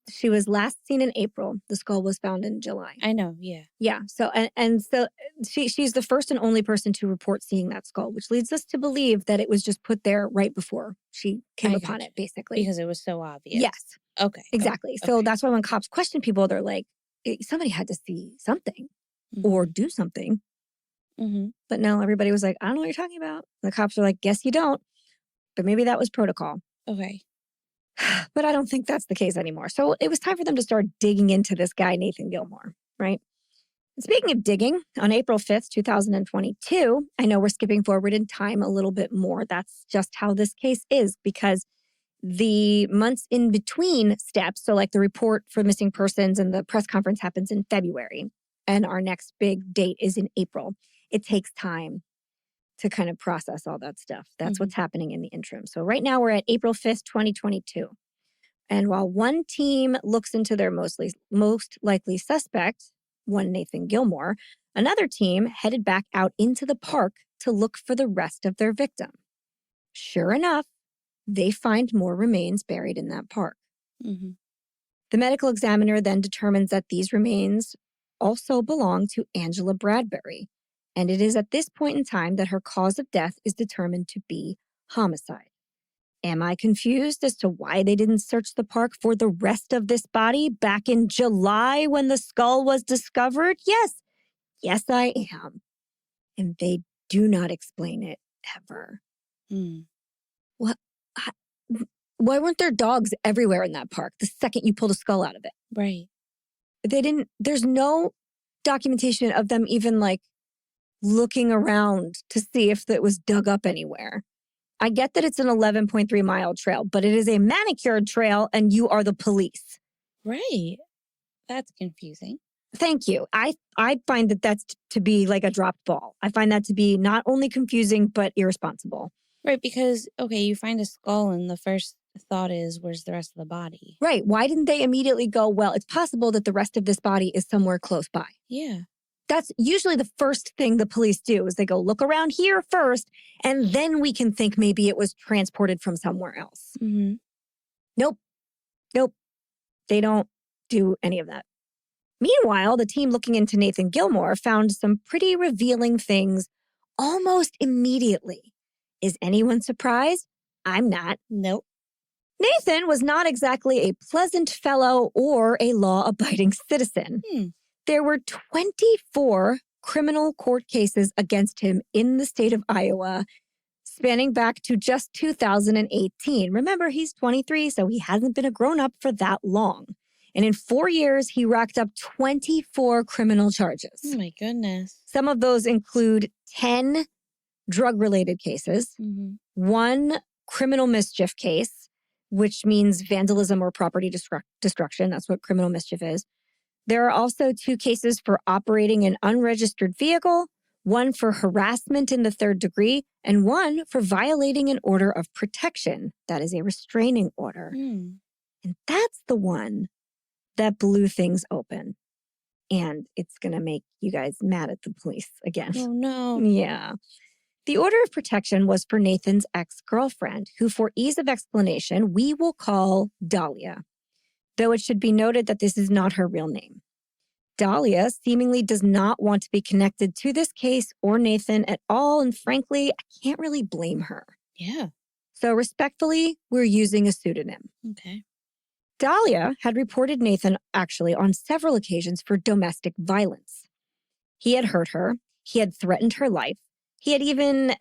She was last seen in April. The skull was found in July. I know, yeah. Yeah. So and so she's the first and only person to report seeing that skull, which leads us to believe that it was just put there right before she came upon it, basically. Because it was so obvious. Yes. Okay. Exactly. Okay. So that's why when cops question people, they're like, somebody had to see something or do something. Mm-hmm. But no, everybody was like, I don't know what you're talking about. And the cops are like, guess you don't. But maybe that was protocol. Okay. But I don't think that's the case anymore. So it was time for them to start digging into this guy, Nathan Gilmore, right? And speaking of digging, on April 5th, 2022, I know we're skipping forward in time a little bit more. That's just how this case is because the months in between steps, so the report for missing persons and the press conference happens in February, and our next big date is in April. It takes time to kind of process all that stuff. That's what's happening in the interim. So right now we're at April 5th, 2022. And while one team looks into their most likely suspect, one Nathan Gilmore, another team headed back out into the park to look for the rest of their victim. Sure enough, they find more remains buried in that park. Mm-hmm. The medical examiner then determines that these remains also belong to Angela Bradbury. And it is at this point in time that her cause of death is determined to be homicide. Am I confused as to why they didn't search the park for the rest of this body back in July when the skull was discovered? Yes. Yes, I am. And they do not explain it ever. Mm. What? Why weren't there dogs everywhere in that park the second you pulled a skull out of it? Right. They didn't, there's no documentation of them even looking around to see if it was dug up anywhere. I get that it's an 11.3 mile trail, but it is a manicured trail and you are the police. Right. That's confusing. Thank you. I find that that's to be like a dropped ball. I find that to be not only confusing, but irresponsible. Right, because, okay, you find a skull and the first thought is, where's the rest of the body? Right. Why didn't they immediately go, well, it's possible that the rest of this body is somewhere close by? Yeah. That's usually the first thing the police do is they go look around here first, and then we can think maybe it was transported from somewhere else. Mm-hmm. Nope. They don't do any of that. Meanwhile, the team looking into Nathan Gilmore found some pretty revealing things almost immediately. Is anyone surprised? I'm not. Nope. Nathan was not exactly a pleasant fellow or a law-abiding citizen. There were 24 criminal court cases against him in the state of Iowa, spanning back to just 2018. Remember, he's 23, so he hasn't been a grown-up for that long. And in 4 years, he racked up 24 criminal charges. Oh, my goodness. Some of those include 10 drug-related cases, 1 criminal mischief case, which means vandalism or property destruction. That's what criminal mischief is. There are also 2 cases for operating an unregistered vehicle, 1 for harassment in the 3rd degree, and 1 for violating an order of protection. That is a restraining order. And that's the one that blew things open. And it's going to make you guys mad at the police again. Oh, no. Yeah. The order of protection was for Nathan's ex-girlfriend, who for ease of explanation, we will call Dahlia, though it should be noted that this is not her real name. Dahlia seemingly does not want to be connected to this case or Nathan at all, and frankly, I can't really blame her. Yeah. So respectfully, we're using a pseudonym. Okay. Dahlia had reported Nathan actually on several occasions for domestic violence. He had hurt her. He had threatened her life. He had even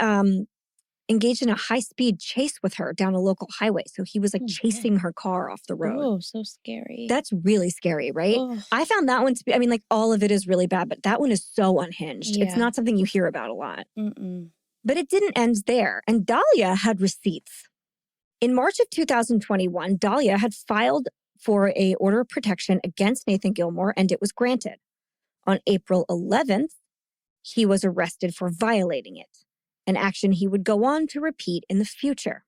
engaged in a high-speed chase with her down a local highway. So he was like chasing her car off the road. Oh, so scary. That's really scary, right? I found that one to be, I mean, like all of it is really bad, but that one is so unhinged. Yeah. It's not something you hear about a lot. But it didn't end there. And Dahlia had receipts. In March of 2021, Dahlia had filed for an order of protection against Nathan Gilmore, and it was granted. On April 11th, he was arrested for violating it, an action he would go on to repeat in the future.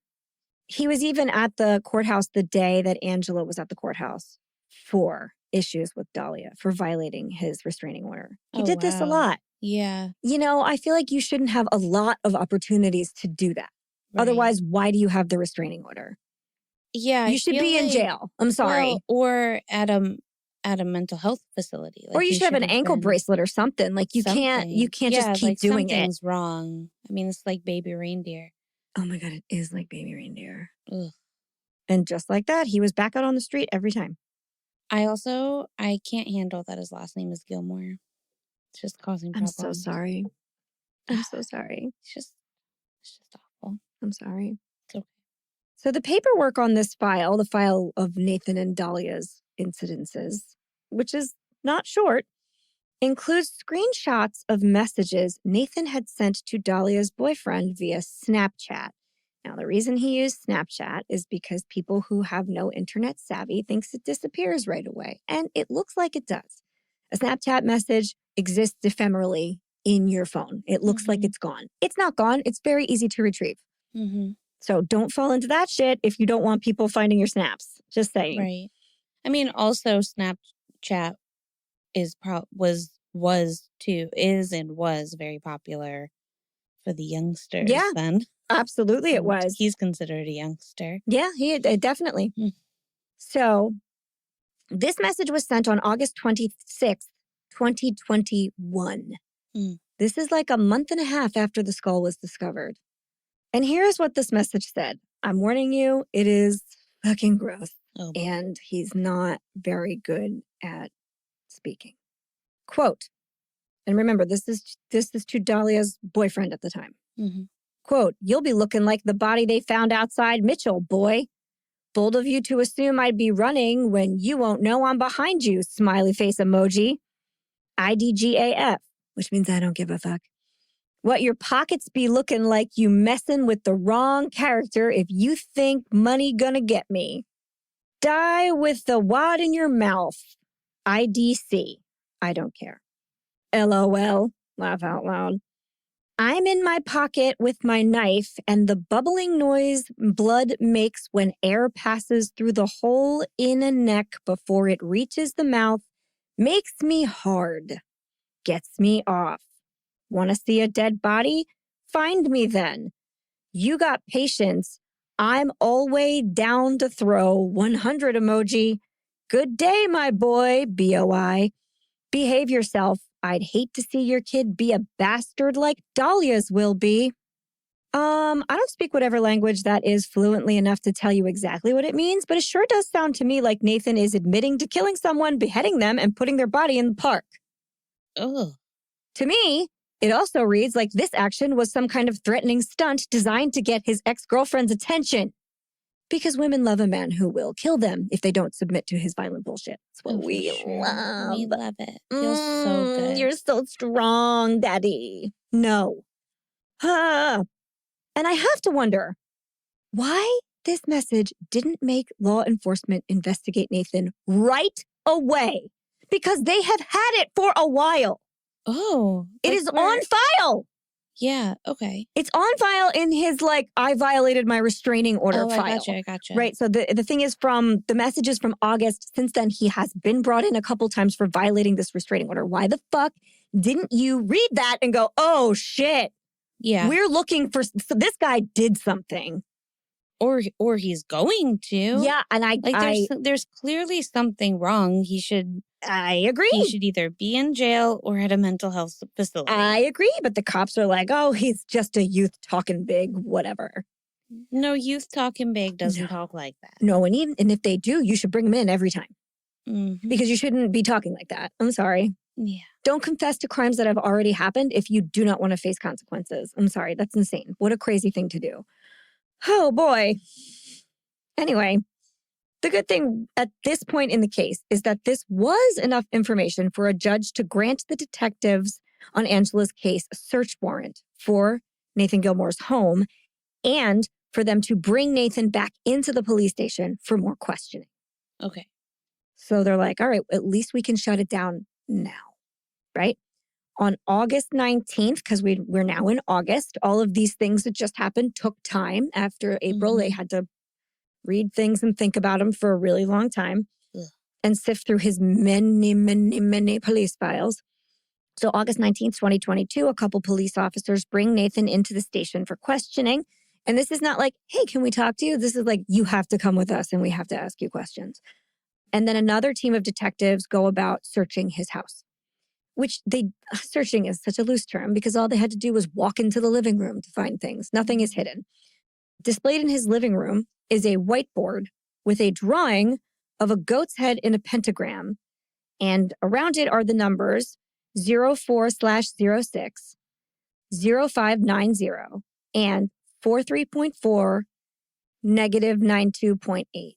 He was even at the courthouse the day that Angela was at the courthouse for issues with Dahlia for violating his restraining order. He did this a lot. Yeah. You know, I feel like you shouldn't have a lot of opportunities to do that. Right. Otherwise, why do you have the restraining order? Yeah. You should be in jail. I'm sorry. Well, or at a mental health facility. Like or you should have an ankle bracelet or something. Like you can't just keep doing it. Something's wrong. I mean, it's like baby reindeer. Oh my God, it is like baby reindeer. Ugh. And just like that, he was back out on the street every time. I can't handle that his last name is Gilmore. It's just causing problems. I'm so sorry. I'm so sorry. It's just awful. I'm sorry. It's okay. So the paperwork on this file, the file of Nathan and Dahlia's incidences, which is not short, includes screenshots of messages Nathan had sent to Dahlia's boyfriend via Snapchat. Now, the reason he used Snapchat is because people who have no internet savvy thinks it disappears right away. And it looks like it does. A Snapchat message exists ephemerally in your phone. It looks like it's gone. It's not gone. It's very easy to retrieve. So don't fall into that shit if you don't want people finding your snaps. Just saying. Right. I mean, also Snapchat is very popular for the youngsters. Yeah, then absolutely it was. He's considered a youngster. Yeah, definitely. So this message was sent on August 26th, 2021. This is like a month and a half after the skull was discovered. And here's what this message said. I'm warning you, it is fucking gross. And he's not very good at speaking. Quote, and remember, this is to Dahlia's boyfriend at the time. Quote, you'll be looking like the body they found outside Mitchell, boy. Bold of you to assume I'd be running when you won't know I'm behind you, smiley face emoji. IDGAF, which means I don't give a fuck. What your pockets be looking like you messing with the wrong character if you think money gonna get me. Die with the wad in your mouth. IDC. I don't care. LOL. Laugh out loud. I'm in my pocket with my knife, and the bubbling noise blood makes when air passes through the hole in a neck before it reaches the mouth makes me hard. Gets me off. Want to see a dead body? Find me then. You got patience. I'm always down to throw 100 emoji. Good day, my boy, BOI. Behave yourself. I'd hate to see your kid be a bastard like Dahlia's will be. I don't speak whatever language that is fluently enough to tell you exactly what it means, but it sure does sound to me like Nathan is admitting to killing someone, beheading them, and putting their body in the park. Ugh. To me, it also reads like this action was some kind of threatening stunt designed to get his ex-girlfriend's attention. Because women love a man who will kill them if they don't submit to his violent bullshit. That's what we love. We love it. Feels so good. You're so strong, Daddy. No. And I have to wonder why this message didn't make law enforcement investigate Nathan right away. Because they have had it for a while. Oh. It is on file. Yeah, okay. It's on file in his, I violated my restraining order file. I gotcha. Right, so the thing is the message is from August. Since then, he has been brought in a couple times for violating this restraining order. Why the fuck didn't you read that and go, oh, shit. Yeah. We're looking for, so this guy did something. Or he's going to. Yeah, and there's clearly something wrong. I agree. He should either be in jail or at a mental health facility. I agree, but the cops are like, oh, he's just a youth talking big, whatever. No, youth talking big doesn't talk like that. No, and if they do, you should bring them in every time. Mm-hmm. Because you shouldn't be talking like that. I'm sorry. Yeah. Don't confess to crimes that have already happened if you do not want to face consequences. I'm sorry. That's insane. What a crazy thing to do. Oh, boy. Anyway. The good thing at this point in the case is that this was enough information for a judge to grant the detectives on Angela's case a search warrant for Nathan Gilmore's home and for them to bring Nathan back into the police station for more questioning. Okay. So they're like, all right, at least we can shut it down now, right? On August 19th, because we're now in August, all of these things that just happened took time. After April, they had to read things and think about them for a really long time and sift through his many police files. So August 19th, 2022, a couple police officers bring Nathan into the station for questioning. And this is not like, hey, can we talk to you? This is like, you have to come with us and we have to ask you questions. And then another team of detectives go about searching his house, which searching is such a loose term because all they had to do was walk into the living room to find things. Nothing is hidden. Displayed in his living room is a whiteboard with a drawing of a goat's head in a pentagram. And around it are the numbers 04/06, 0590, and 43.4, -92.8.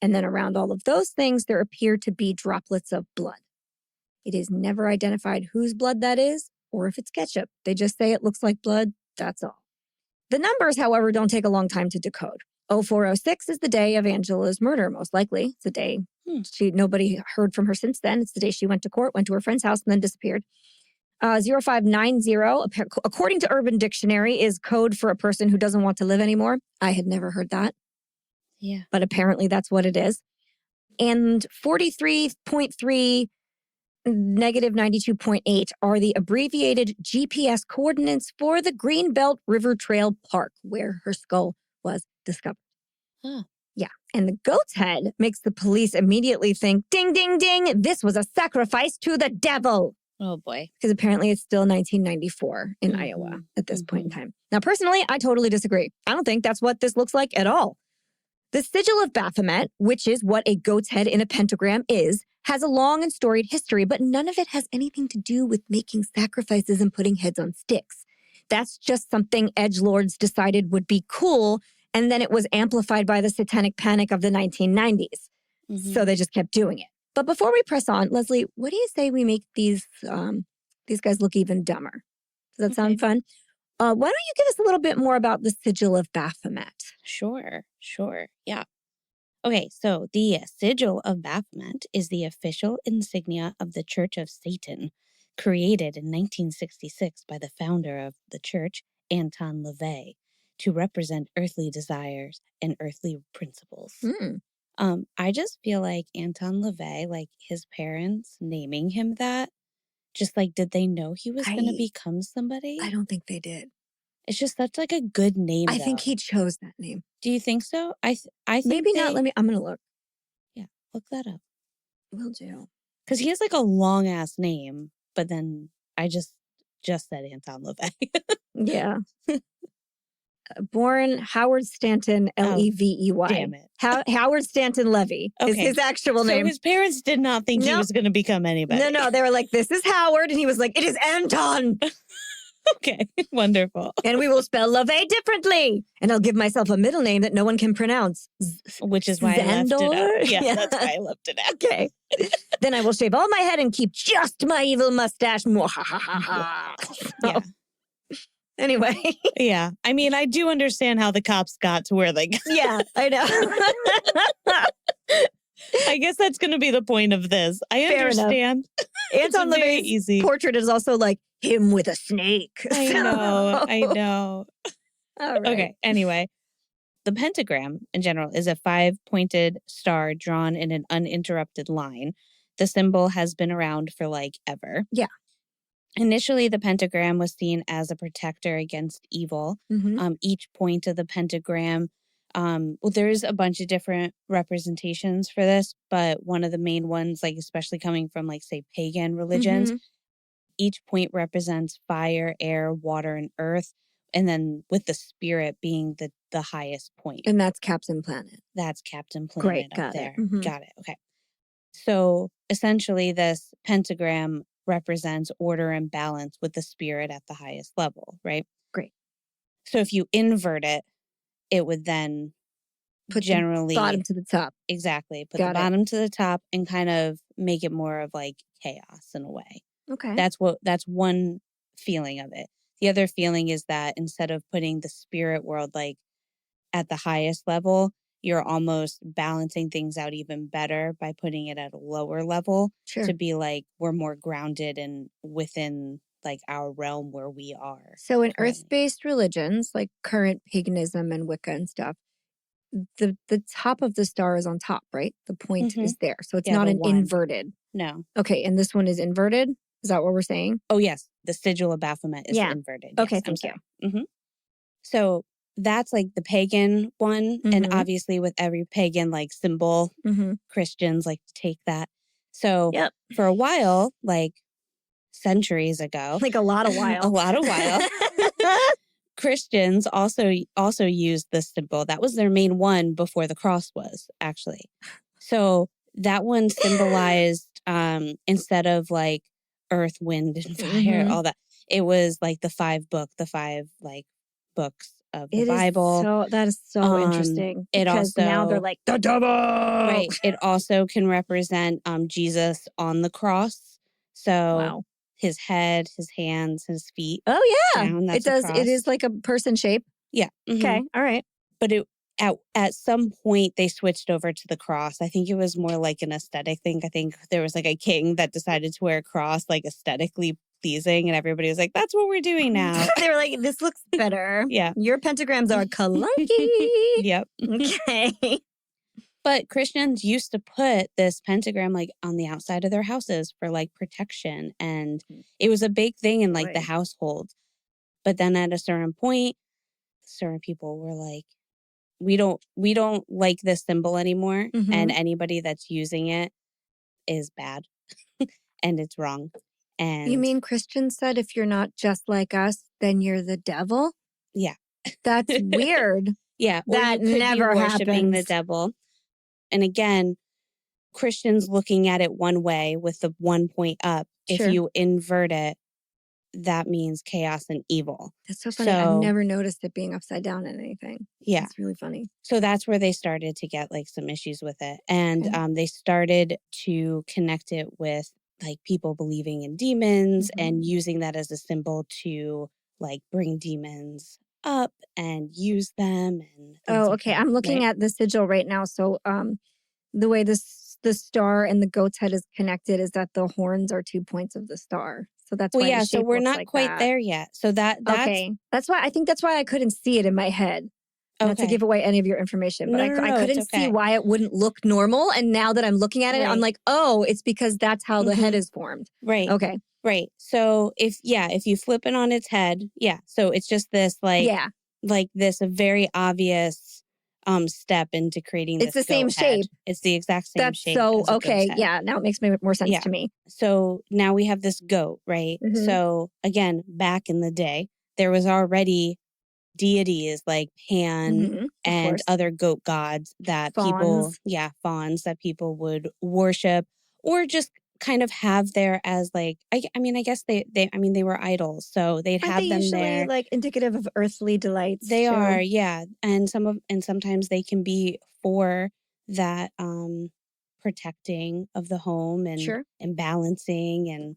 And then around all of those things, there appear to be droplets of blood. It is never identified whose blood that is or if it's ketchup. They just say it looks like blood. That's all. The numbers, however, don't take a long time to decode. 0406 is the day of Angela's murder, most likely. It's the day nobody heard from her since then. It's the day she went to court, went to her friend's house, and then disappeared. 0590, according to Urban Dictionary, is code for a person who doesn't want to live anymore. I had never heard that. Yeah. But apparently that's what it is. And 43.3, -92.8 are the abbreviated GPS coordinates for the Greenbelt River Trail Park, where her skull was discovered. Huh. Yeah. And the goat's head makes the police immediately think, ding, ding, ding, this was a sacrifice to the devil. Oh, boy. Because apparently it's still 1994 in Iowa at this point in time. Now, personally, I totally disagree. I don't think that's what this looks like at all. The Sigil of Baphomet, which is what a goat's head in a pentagram is, has a long and storied history, but none of it has anything to do with making sacrifices and putting heads on sticks. That's just something edgelords decided would be cool, and then it was amplified by the satanic panic of the 1990s. So they just kept doing it. But before we press on, Leslie, what do you say we make these guys look even dumber? Does that sound fun? Why don't you give us a little bit more about the Sigil of Baphomet? Sure. Yeah. Okay, so the Sigil of Baphomet is the official insignia of the Church of Satan, created in 1966 by the founder of the church, Anton LaVey, to represent earthly desires and earthly principles. I just feel like Anton LaVey, like his parents naming him that, just like, did they know he was going to become somebody? I don't think they did. It's just such like a good name. I think he chose that name. Do you think so? I think maybe not. I'm gonna look. Yeah, look that up. Will do. Because he has like a long ass name, but then I just said Anton LaVey. Yeah. Born Howard Stanton, Levey. Damn it. Howard Stanton Levy is his actual name. So his parents did not think he was going to become anybody. No, they were like, this is Howard. And he was like, it is Anton. Okay, wonderful. And we will spell Levey differently. And I'll give myself a middle name that no one can pronounce. Which is why I left it out. Yeah, that's why I left it out. Okay. Then I will shave all my head and keep just my evil mustache. Yeah. Anyway. Yeah. I mean, I do understand how the cops got to where they got. Yeah, I know. I guess that's going to be the point of this. I understand. Anton LaVey's portrait is also like him with a snake. I know. All right. Okay, anyway. The pentagram, in general, is a 5-pointed star drawn in an uninterrupted line. The symbol has been around for, like, ever. Yeah. Initially, the pentagram was seen as a protector against evil. Each point of the pentagram, there's a bunch of different representations for this, but one of the main ones, like especially coming from, like, say, pagan religions, each point represents fire, air, water, and earth. And then with the spirit being the highest point. And that's Captain Planet. That's Captain Planet. Great, up there. Got it. Okay. So essentially this pentagram represents order and balance with the spirit at the highest level, right? Great. So if you invert it, it would then put generally the bottom to the top. Exactly. Put the bottom to the top and kind of make it more of like chaos in a way. Okay. That's one feeling of it. The other feeling is that instead of putting the spirit world like at the highest level, you're almost balancing things out even better by putting it at a lower level to be like we're more grounded and within like our realm where we are. So in earth-based religions like current paganism and Wicca and stuff, the top of the star is on top, right? The point is there. So it's not an inverted. No. Okay, and this one is inverted? Is that what we're saying? Oh, yes. The Sigil of Baphomet is inverted. Yes, okay, thank you. So that's like the pagan one. And obviously with every pagan like symbol, Christians like to take that. So for a while, like centuries ago. Like a lot of while. Christians also used this symbol. That was their main one before the cross was, actually. So that one symbolized, instead of like earth, wind, and fire, all that, it was like the five books of the Bible. That is so interesting. Because now they're like, the devil! Right. It also can represent Jesus on the cross. So his head, his hands, his feet. Oh, yeah. It does. It is like a person shape. Yeah. Okay. All right. But at some point, they switched over to the cross. I think it was more like an aesthetic thing. I think there was like a king that decided to wear a cross, like aesthetically pleasing. And everybody was like, that's what we're doing now. They were like, this looks better. Yeah. Your pentagrams are clunky. Yep. Okay. But Christians used to put this pentagram like on the outside of their houses for like protection. And it was a big thing in like the household. But then at a certain point, certain people were like, we don't like this symbol anymore. And anybody that's using it is bad and it's wrong. And you mean Christians said if you're not just like us, then you're the devil? Yeah. That's weird. Yeah. That never worshiping happens. the devil. And again, Christians looking at it one way with the 1 point up. Sure. If you invert it, that means chaos and evil. That's so funny. I've never noticed it being upside down in anything. Yeah. It's really funny. So that's where they started to get like some issues with it. And they started to connect it with like people believing in demons and using that as a symbol to like bring demons up and use them and things okay. that, I'm looking right? at the sigil right now. So the way the star and the goat's head is connected is that the horns are 2 points of the star. So that's Well, why the yeah, so shape we're looks not like quite that. there yet. So that's Okay. I think that's why I couldn't see it in my head. Not to okay. give away any of your information, but No, I it's couldn't see okay. why it wouldn't look normal. And now that I'm looking at it, I'm Right. like, oh, it's because that's how the head is formed. Right. Okay. Right. So if you flip it on its head, so it's just this Yeah. like this very obvious step into creating It's this the same goat head. shape. It's the exact same That's shape so as a goat's okay. head. Yeah. Now it makes more sense to me. So now we have this goat, right? Mhm. So again, back in the day, there was already deities like Pan and course. other goat gods that Fawns. fawns that people would worship or just kind of have there as like I guess they were idols, so they'd Aren't have they them usually there. like indicative of earthly delights They too? are, yeah, and sometimes they can be for that protecting of the home Sure. and balancing and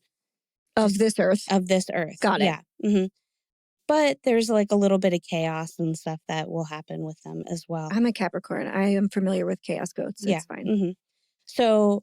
Of this earth. of this earth. Got it. Yeah. But there's like a little bit of chaos and stuff that will happen with them as well. I'm a Capricorn. I am familiar with chaos goats. Yeah. It's fine. So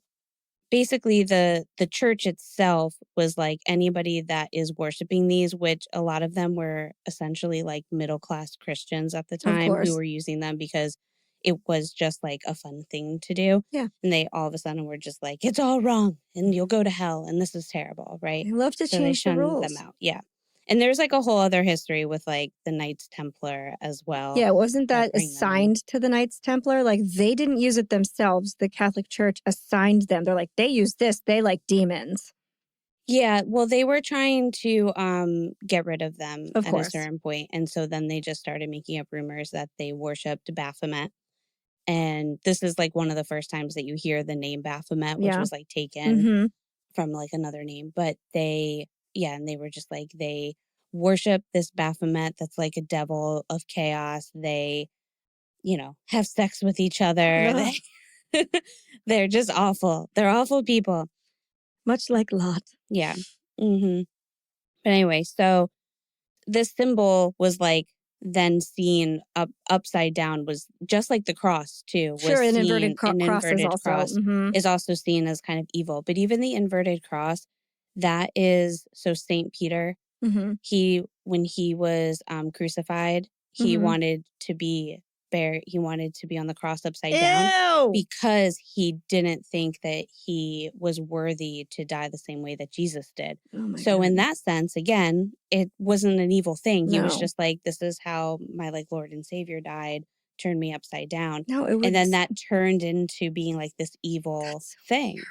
basically the church itself was like anybody that is worshiping these, which a lot of them were essentially like middle class Christians at the Of time who course. were using them because it was just like a fun thing to do. Yeah. And they all of a sudden were just like, it's all wrong and you'll go to hell and this is terrible, right? They love to So they change the shunned rules. them out. Yeah. And there's like a whole other history with like the Knights Templar as well. Yeah, wasn't that bring them in. assigned to the Knights Templar? Like they didn't use it themselves. The Catholic Church assigned them. They're like, they use this. They like demons. Yeah, well, they were trying to get rid of them Of at course. a certain point, and so then they just started making up rumors that they worshipped Baphomet. And this is like one of the first times that you hear the name Baphomet, which Yeah. was like taken Mhm. from like another name. But and they were just like they worship this Baphomet that's like a devil of chaos. They, have sex with each other. Ugh. They're just awful. They're awful people. Much like Lot. Yeah. But anyway, so this symbol was like then seen upside down, was just like the cross too. Sure, Was an seen, inverted cross is also. cross Mhm. is also seen as kind of evil. But even the inverted cross, that is so Saint Peter. Mhm. When he was crucified, he wanted to be buried. He wanted to be on the cross upside down because he didn't think that he was worthy to die the same way that Jesus did. Oh my So God. in that sense, again, it wasn't an evil thing. He was No. just like, this is how my like Lord and Savior died, turned me upside down. No, it was. And then that turned into being like this evil so thing. weird.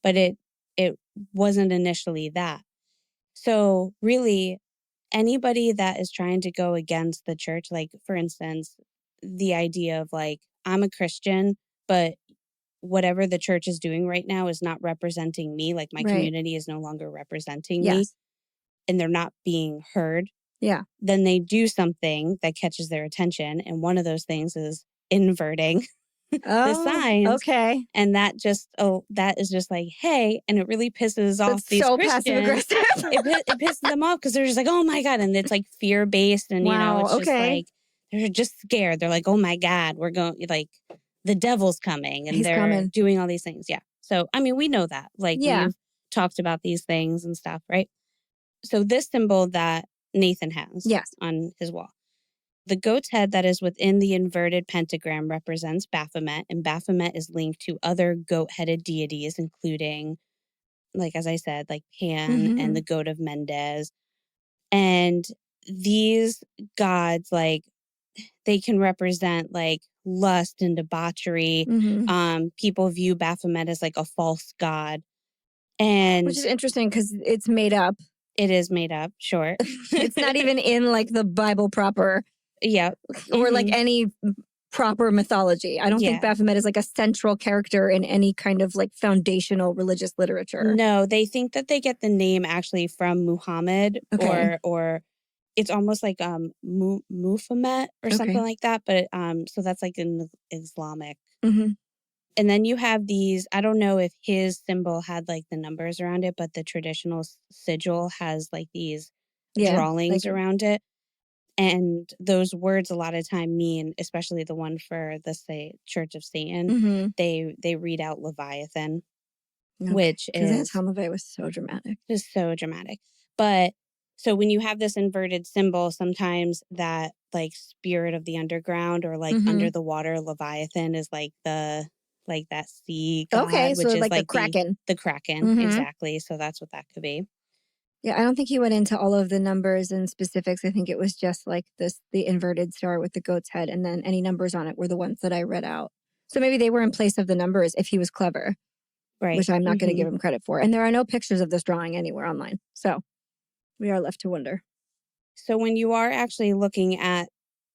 But it wasn't initially that. So really, anybody that is trying to go against the church, like for instance, the idea of like, I'm a Christian, but whatever the church is doing right now is not representing me. Like my community is no longer representing me and they're not being heard. Yeah. Then they do something that catches their attention. And one of those things is inverting the signs. Okay. And that is just like, hey, and it really pisses off these so Christians. passive aggressive. it pisses them off because they're just like, oh my God. And it's like fear based. And, it's just like, they're just scared. They're like, oh my God, we're going, like, the devil's coming. And they're coming. doing all these things. Yeah. So, I mean, we know that. Like, we've talked about these things and stuff, right? So this symbol that Nathan has on his wall. The goat's head that is within the inverted pentagram represents Baphomet, and Baphomet is linked to other goat-headed deities, including, like, as I said, like Pan and the goat of Mendes. And these gods, like, they can represent, like, lust and debauchery. People view Baphomet as, like, a false god. And which is interesting because it's made up. It is made up, sure. It's not even in, like, the Bible proper. Yeah. Or like any proper mythology. I don't think Baphomet is like a central character in any kind of like foundational religious literature. No, they think that they get the name actually from Muhammad or it's almost like Mufammet or something like that. But so that's like in Islamic. And then you have these, I don't know if his symbol had like the numbers around it, but the traditional sigil has like these drawings around it. And those words a lot of time mean, especially the one for the Church of Satan, they read out Leviathan, which because is Anton LaVey was so dramatic. Just so dramatic. But so when you have this inverted symbol, sometimes that like spirit of the underground or like under the water Leviathan is like that sea god, which so is like the like Kraken. the Kraken, exactly. So that's what that could be. Yeah, I don't think he went into all of the numbers and specifics. I think it was just like the inverted star with the goat's head, and then any numbers on it were the ones that I read out. So maybe they were in place of the numbers if he was clever, right? Which I'm not going to give him credit for. And there are no pictures of this drawing anywhere online. So we are left to wonder. So when you are actually looking at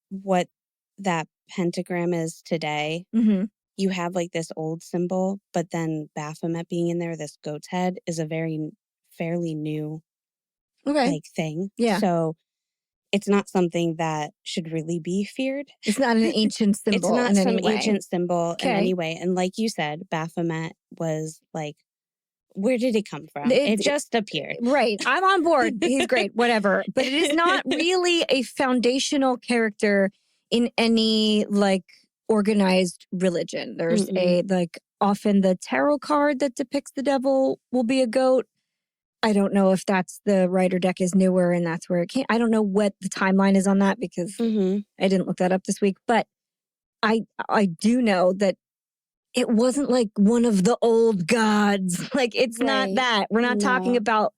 what that pentagram is today, you have like this old symbol, but then Baphomet being in there, this goat's head, is a fairly new like thing. Yeah. So it's not something that should really be feared. It's not an ancient symbol. It's not some ancient symbol in any way. And like you said, Baphomet was like, where did it come from? It just appeared. Right. I'm on board. He's great. Whatever. But it is not really a foundational character in any like organized religion. There's often the tarot card that depicts the devil will be a goat. I don't know if that's the writer deck is newer and that's where it came. I don't know what the timeline is on that because I didn't look that up this week. But I do know that it wasn't like one of the old gods. Like it's not that. We're not talking about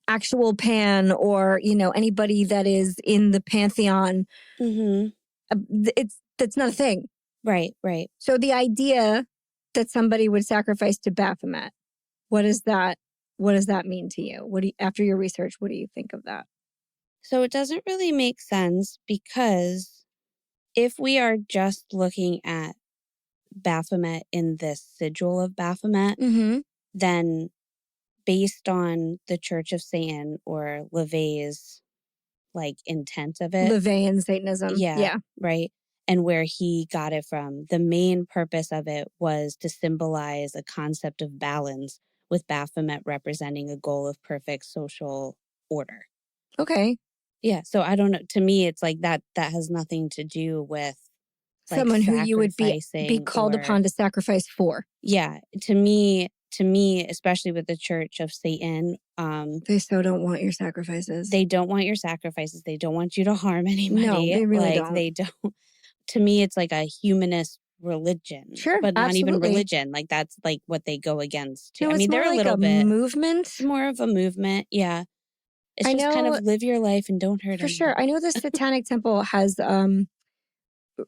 actual Pan or, anybody that is in the pantheon. That's not a thing. Right. So the idea that somebody would sacrifice to Baphomet, what does that mean to you? After your research, what do you think of that? So it doesn't really make sense because if we are just looking at Baphomet in this Sigil of Baphomet, then based on the Church of Satan or LaVey's like intent of it. LaVeyan Satanism. Yeah. Right. And where he got it from. The main purpose of it was to symbolize a concept of balance, with Baphomet representing a goal of perfect social order. Okay. Yeah. So I don't know. To me, it's like that has nothing to do with like someone who you would be called upon to sacrifice for. Yeah. To me, especially with the Church of Satan, they so don't want your sacrifices. They don't want your sacrifices. They don't want you to harm anybody. No, they really don't. They don't. To me, it's like a humanist religion. Sure, but not absolutely. even religion. Like that's like what they go against too. No, I mean, they're like a little bit movement. It's more of a movement. Yeah. It's just kind of live your life and don't hurt anyone. For sure. I know the Satanic Temple has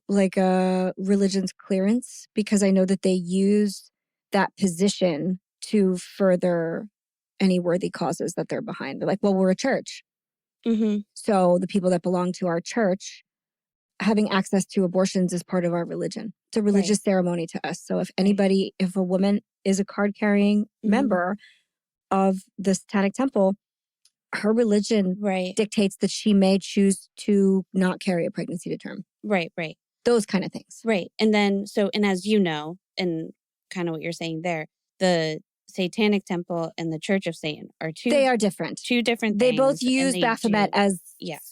like a religion's clearance because I know that they use that position to further any worthy causes that they're behind. They're like, well, we're a church. So the people that belong to our church having access to abortions is part of our religion. It's a religious ceremony to us. So if a woman is a card-carrying member of the Satanic Temple, her religion dictates that she may choose to not carry a pregnancy to term. Right. Those kind of things. Right. And then, and as you know, and kind of what you're saying there, the Satanic Temple and the Church of Satan are They are different. Two different things. They both use Baphomet as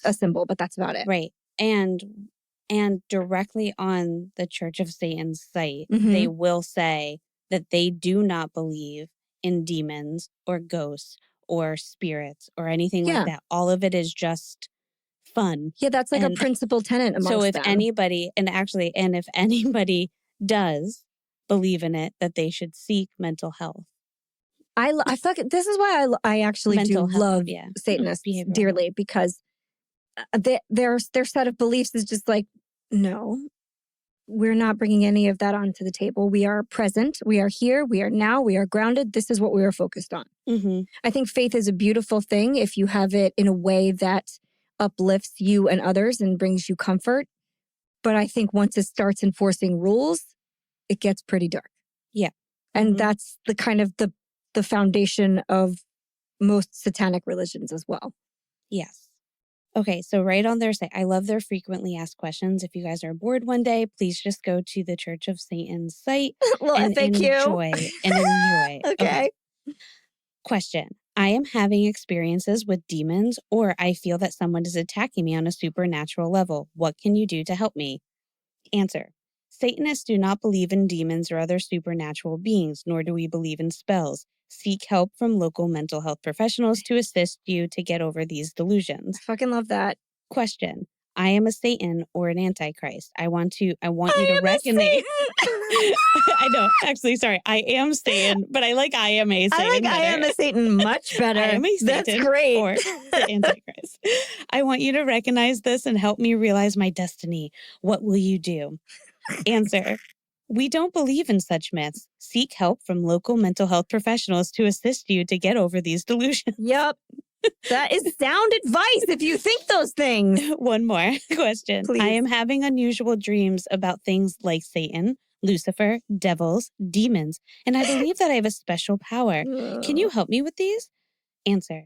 a symbol, but that's about it. Right. And directly on the Church of Satan's site, they will say that they do not believe in demons or ghosts or spirits or anything like that. All of it is just fun. Yeah, that's like a principal tenet amongst them. So if anybody does believe in it, that they should seek mental health. This is why I actually love Satanists dearly, because their set of beliefs is just like, no, we're not bringing any of that onto the table. We are present. We are here. We are now. We are grounded. This is what we are focused on. I think faith is a beautiful thing if you have it in a way that uplifts you and others and brings you comfort. But I think once it starts enforcing rules, it gets pretty dark. Yeah. And that's the kind of the foundation of most satanic religions as well. Yes. Okay, so right on their site, I love their frequently asked questions. If you guys are bored one day, please just go to the Church of Satan's site and enjoy. Okay. Question. I am having experiences with demons, or I feel that someone is attacking me on a supernatural level. What can you do to help me? Answer. Satanists do not believe in demons or other supernatural beings, nor do we believe in spells. Seek help from local mental health professionals to assist you to get over these delusions. I fucking love that. Question. I am a Satan or an Antichrist. I want you to recognize. I know. Actually, sorry. I am Satan, but I like I am a Satan. I like better. I am a Satan much better. I am a Satan. That's great. Or the Antichrist. I want you to recognize this and help me realize my destiny. What will you do? Answer. We don't believe in such myths. Seek help from local mental health professionals to assist you to get over these delusions. Yep. That is sound advice if you think those things. One more question. Please. I am having unusual dreams about things like Satan, Lucifer, devils, demons, and I believe that I have a special power. Can you help me with these? Answer.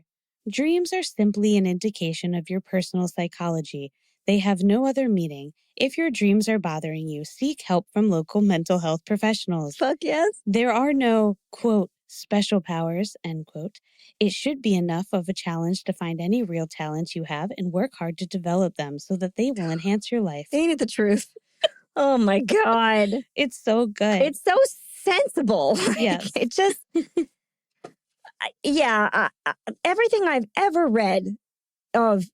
Dreams are simply an indication of your personal psychology. They have no other meaning. If your dreams are bothering you, seek help from local mental health professionals. Fuck yes. There are no, quote, special powers, end quote. It should be enough of a challenge to find any real talents you have and work hard to develop them so that they will enhance your life. Ain't it the truth? Oh my God. It's so good. It's so sensible. Yes. It just, everything I've ever read of,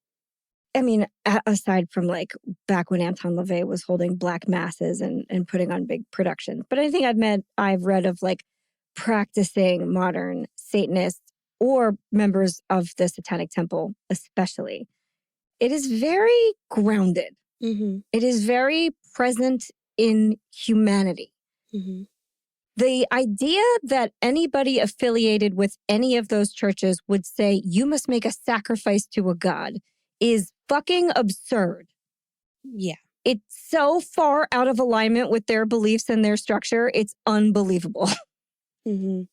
I mean, aside from like back when Anton LaVey was holding black masses and putting on big productions, but anything I've read of like practicing modern Satanists or members of the Satanic Temple, especially, it is very grounded. Mm-hmm. It is very present in humanity. Mm-hmm. The idea that anybody affiliated with any of those churches would say, you must make a sacrifice to a god is fucking absurd. Yeah. It's so far out of alignment with their beliefs and their structure. It's unbelievable. Mm-hmm.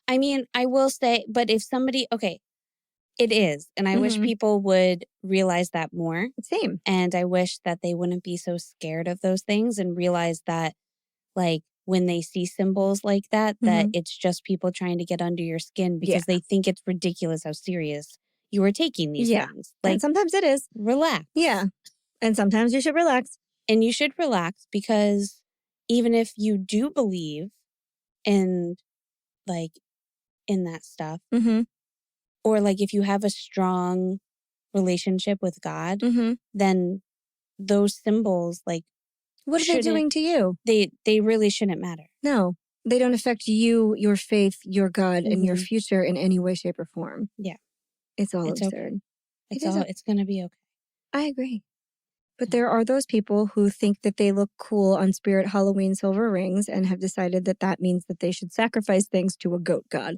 I mean, I will say, but if somebody, okay, it is. And I wish people would realize that more. Same. And I wish that they wouldn't be so scared of those things and realize that, like, when they see symbols like that, that it's just people trying to get under your skin because they think it's ridiculous how serious you are taking these things. Like, and sometimes it is. Relax. Yeah. And sometimes you should relax. And you should relax because even if you do believe in, like, in that stuff, or like if you have a strong relationship with God, then those symbols, like, what are they doing to you? They really shouldn't matter. No, they don't affect you, your faith, your God, and your future in any way, shape, or form. Yeah. It's all absurd. Okay. It's going to be okay. I agree. But there are those people who think that they look cool on Spirit Halloween silver rings and have decided that that means that they should sacrifice things to a goat god.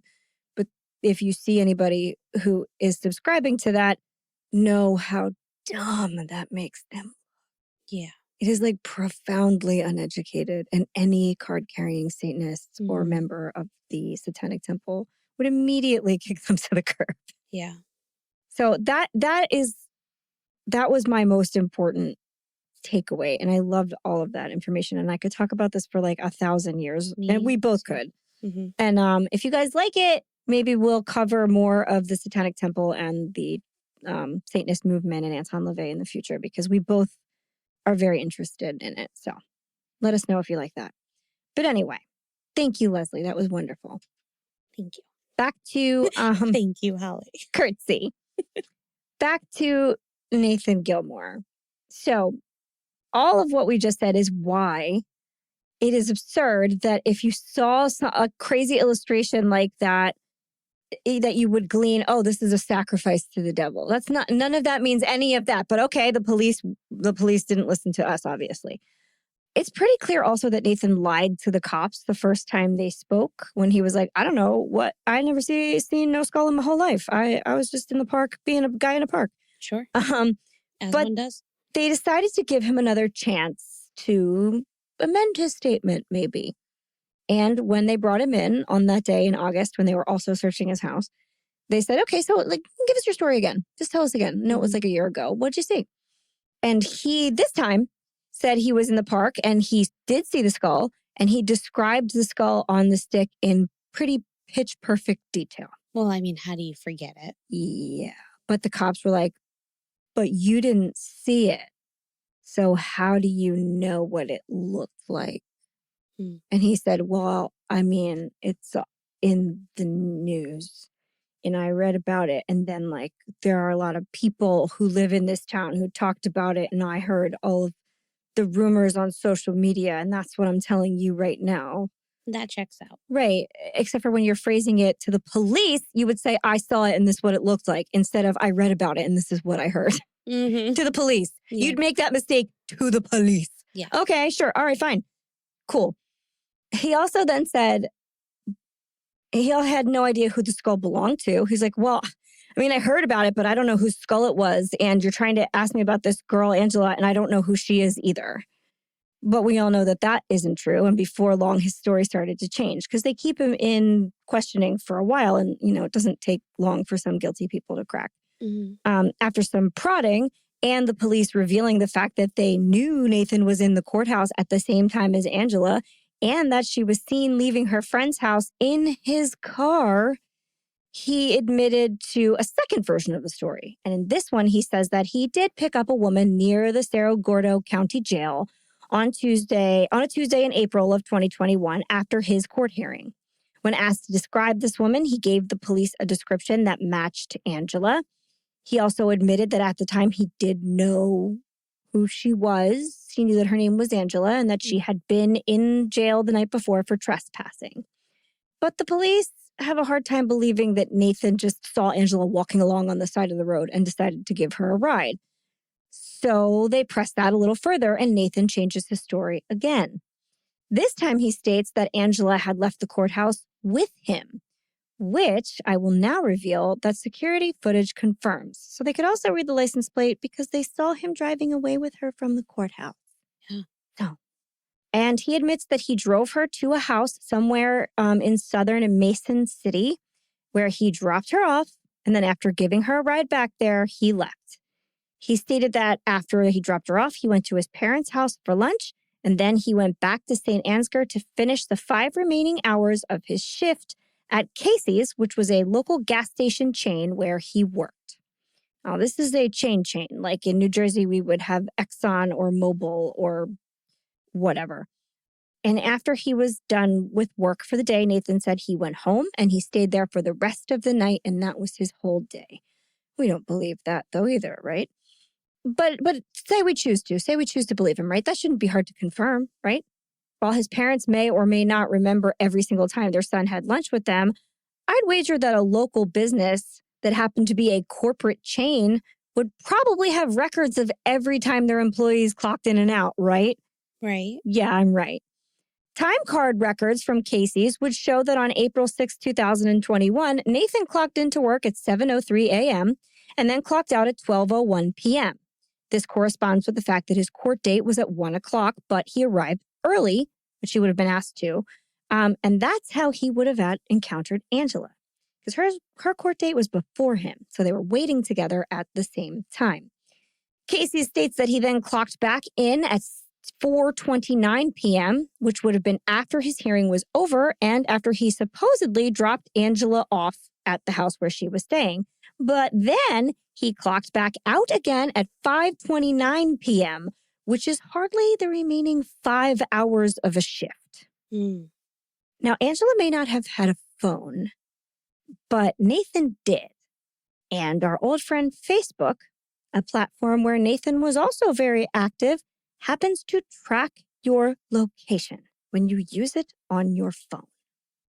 But if you see anybody who is subscribing to that, know how dumb that makes them. Yeah. It is like profoundly uneducated, and any card-carrying Satanist or member of the Satanic Temple would immediately kick them to the curb. Yeah. So that was my most important takeaway, and I loved all of that information. And I could talk about this for like 1,000 years, and we both could. And if you guys like it, maybe we'll cover more of the Satanic Temple and the Satanist movement and Anton LaVey in the future, because we both are very interested in it. So let us know if you like that. But anyway, thank you, Leslie. That was wonderful. Thank you. Back to thank you, Holly. Curtsy. Back to Nathan Gilmore. So all of what we just said is why it is absurd that if you saw a crazy illustration like that, that you would glean, oh, this is a sacrifice to the devil. That's not, none of that means any of that. But okay, the police didn't listen to us, obviously. It's pretty clear also that Nathan lied to the cops the first time they spoke, when he was like, I don't know what, I never seen no skull in my whole life. I was just in the park being a guy in a park. Sure. As one does. They decided to give him another chance to amend his statement, maybe. And when they brought him in on that day in August, when they were also searching his house, they said, okay, so like, give us your story again. Just tell us again. No, it was like a year ago. What'd you see? And he, this time, said he was in the park and he did see the skull, and he described the skull on the stick in pretty pitch perfect detail. Well, I mean, how do you forget it? Yeah. But the cops were like, but you didn't see it. So how do you know what it looked like? Hmm. And he said, well, I mean, it's in the news. And I read about it. And then, like, there are a lot of people who live in this town who talked about it. And I heard all of the rumors on social media. And that's what I'm telling you right now. That checks out. Right. Except for when you're phrasing it to the police, you would say, I saw it and this is what it looked like, instead of I read about it and this is what I heard. Mm-hmm. To the police. Yeah. You'd make that mistake to the police. Yeah. Okay, sure. All right, fine. Cool. He also then said he had no idea who the skull belonged to. He's like, well, I mean, I heard about it, but I don't know whose skull it was. And you're trying to ask me about this girl, Angela, and I don't know who she is either. But we all know that that isn't true. And before long, his story started to change because they keep him in questioning for a while. And, you know, it doesn't take long for some guilty people to crack. Mm-hmm. After some prodding and the police revealing the fact that they knew Nathan was in the courthouse at the same time as Angela and that she was seen leaving her friend's house in his car, he admitted to a second version of the story. And in this one, he says that he did pick up a woman near the Cerro Gordo County Jail on a Tuesday in April of 2021 after his court hearing. When asked to describe this woman, he gave the police a description that matched Angela. He also admitted that at the time he did know who she was. He knew that her name was Angela and that she had been in jail the night before for trespassing. But the police have a hard time believing that Nathan just saw Angela walking along on the side of the road and decided to give her a ride. So they press that a little further and Nathan changes his story again. This time he states that Angela had left the courthouse with him, which I will now reveal that security footage confirms. So they could also read the license plate because they saw him driving away with her from the courthouse. Yeah. So, and he admits that he drove her to a house somewhere in southern Mason City where he dropped her off. And then after giving her a ride back there, he left. He stated that after he dropped her off, he went to his parents' house for lunch. And then he went back to St. Ansgar to finish the 5 remaining hours of his shift at Casey's, which was a local gas station chain where he worked. Now, this is a chain. Like in New Jersey, we would have Exxon or Mobil or whatever. And after he was done with work for the day, Nathan said he went home and he stayed there for the rest of the night, and that was his whole day. We don't believe that, though, either, right? But say we choose to believe him, right? That shouldn't be hard to confirm, right? While his parents may or may not remember every single time their son had lunch with them, I'd wager that a local business that happened to be a corporate chain would probably have records of every time their employees clocked in and out, right? Right. Yeah, I'm right. Time card records from Casey's would show that on April 6, 2021, Nathan clocked into work at 7:03 a.m. and then clocked out at 12:01 p.m. This corresponds with the fact that his court date was at 1 o'clock, but he arrived early, which he would have been asked to. And that's how he would have encountered Angela, because her court date was before him. So they were waiting together at the same time. Casey states that he then clocked back in at 4:29 p.m., which would have been after his hearing was over and after he supposedly dropped Angela off at the house where she was staying. But then he clocked back out again at 5:29 p.m., which is hardly the remaining 5 hours of a shift. Mm. Now, Angela may not have had a phone, but Nathan did. And our old friend Facebook, a platform where Nathan was also very active, happens to track your location when you use it on your phone.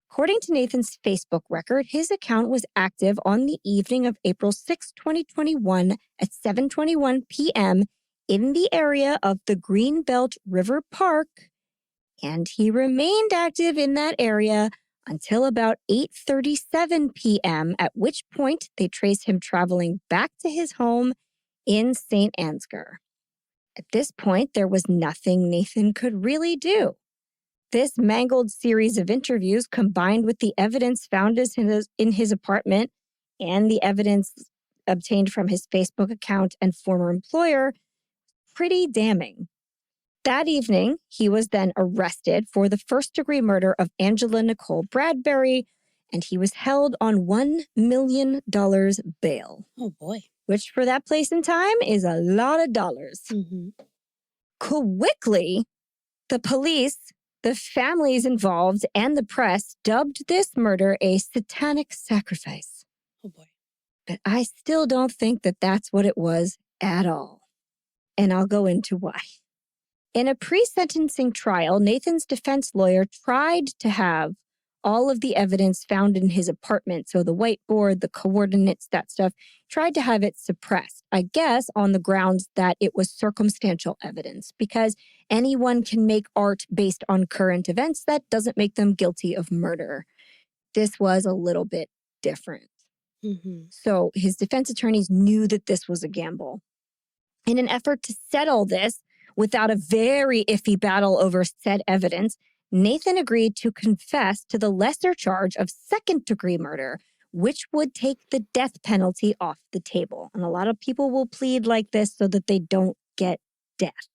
According to Nathan's Facebook record, his account was active on the evening of April 6, 2021 at 7:21 p.m. in the area of the Greenbelt River Park, and he remained active in that area until about 8:37 p.m., at which point they traced him traveling back to his home in St. Ansgar. At this point, there was nothing Nathan could really do. This mangled series of interviews, combined with the evidence found in his apartment and the evidence obtained from his Facebook account and former employer, pretty damning. That evening, he was then arrested for the first-degree murder of Angela Nicole Bradbury, and he was held on $1 million bail. Oh, boy. Which for that place and time is a lot of dollars. Mm-hmm. Quickly, the police, the families involved, and the press dubbed this murder a satanic sacrifice. Oh, boy. But I still don't think that that's what it was at all. And I'll go into why. In a pre-sentencing trial, Nathan's defense lawyer tried to have all of the evidence found in his apartment, so the whiteboard, the coordinates, that stuff, tried to have it suppressed, I guess on the grounds that it was circumstantial evidence, because anyone can make art based on current events. That doesn't make them guilty of murder. This was a little bit different. Mm-hmm. So his defense attorneys knew that this was a gamble. In an effort to settle this, without a very iffy battle over said evidence, Nathan agreed to confess to the lesser charge of second-degree murder, which would take the death penalty off the table. And a lot of people will plead like this so that they don't get death.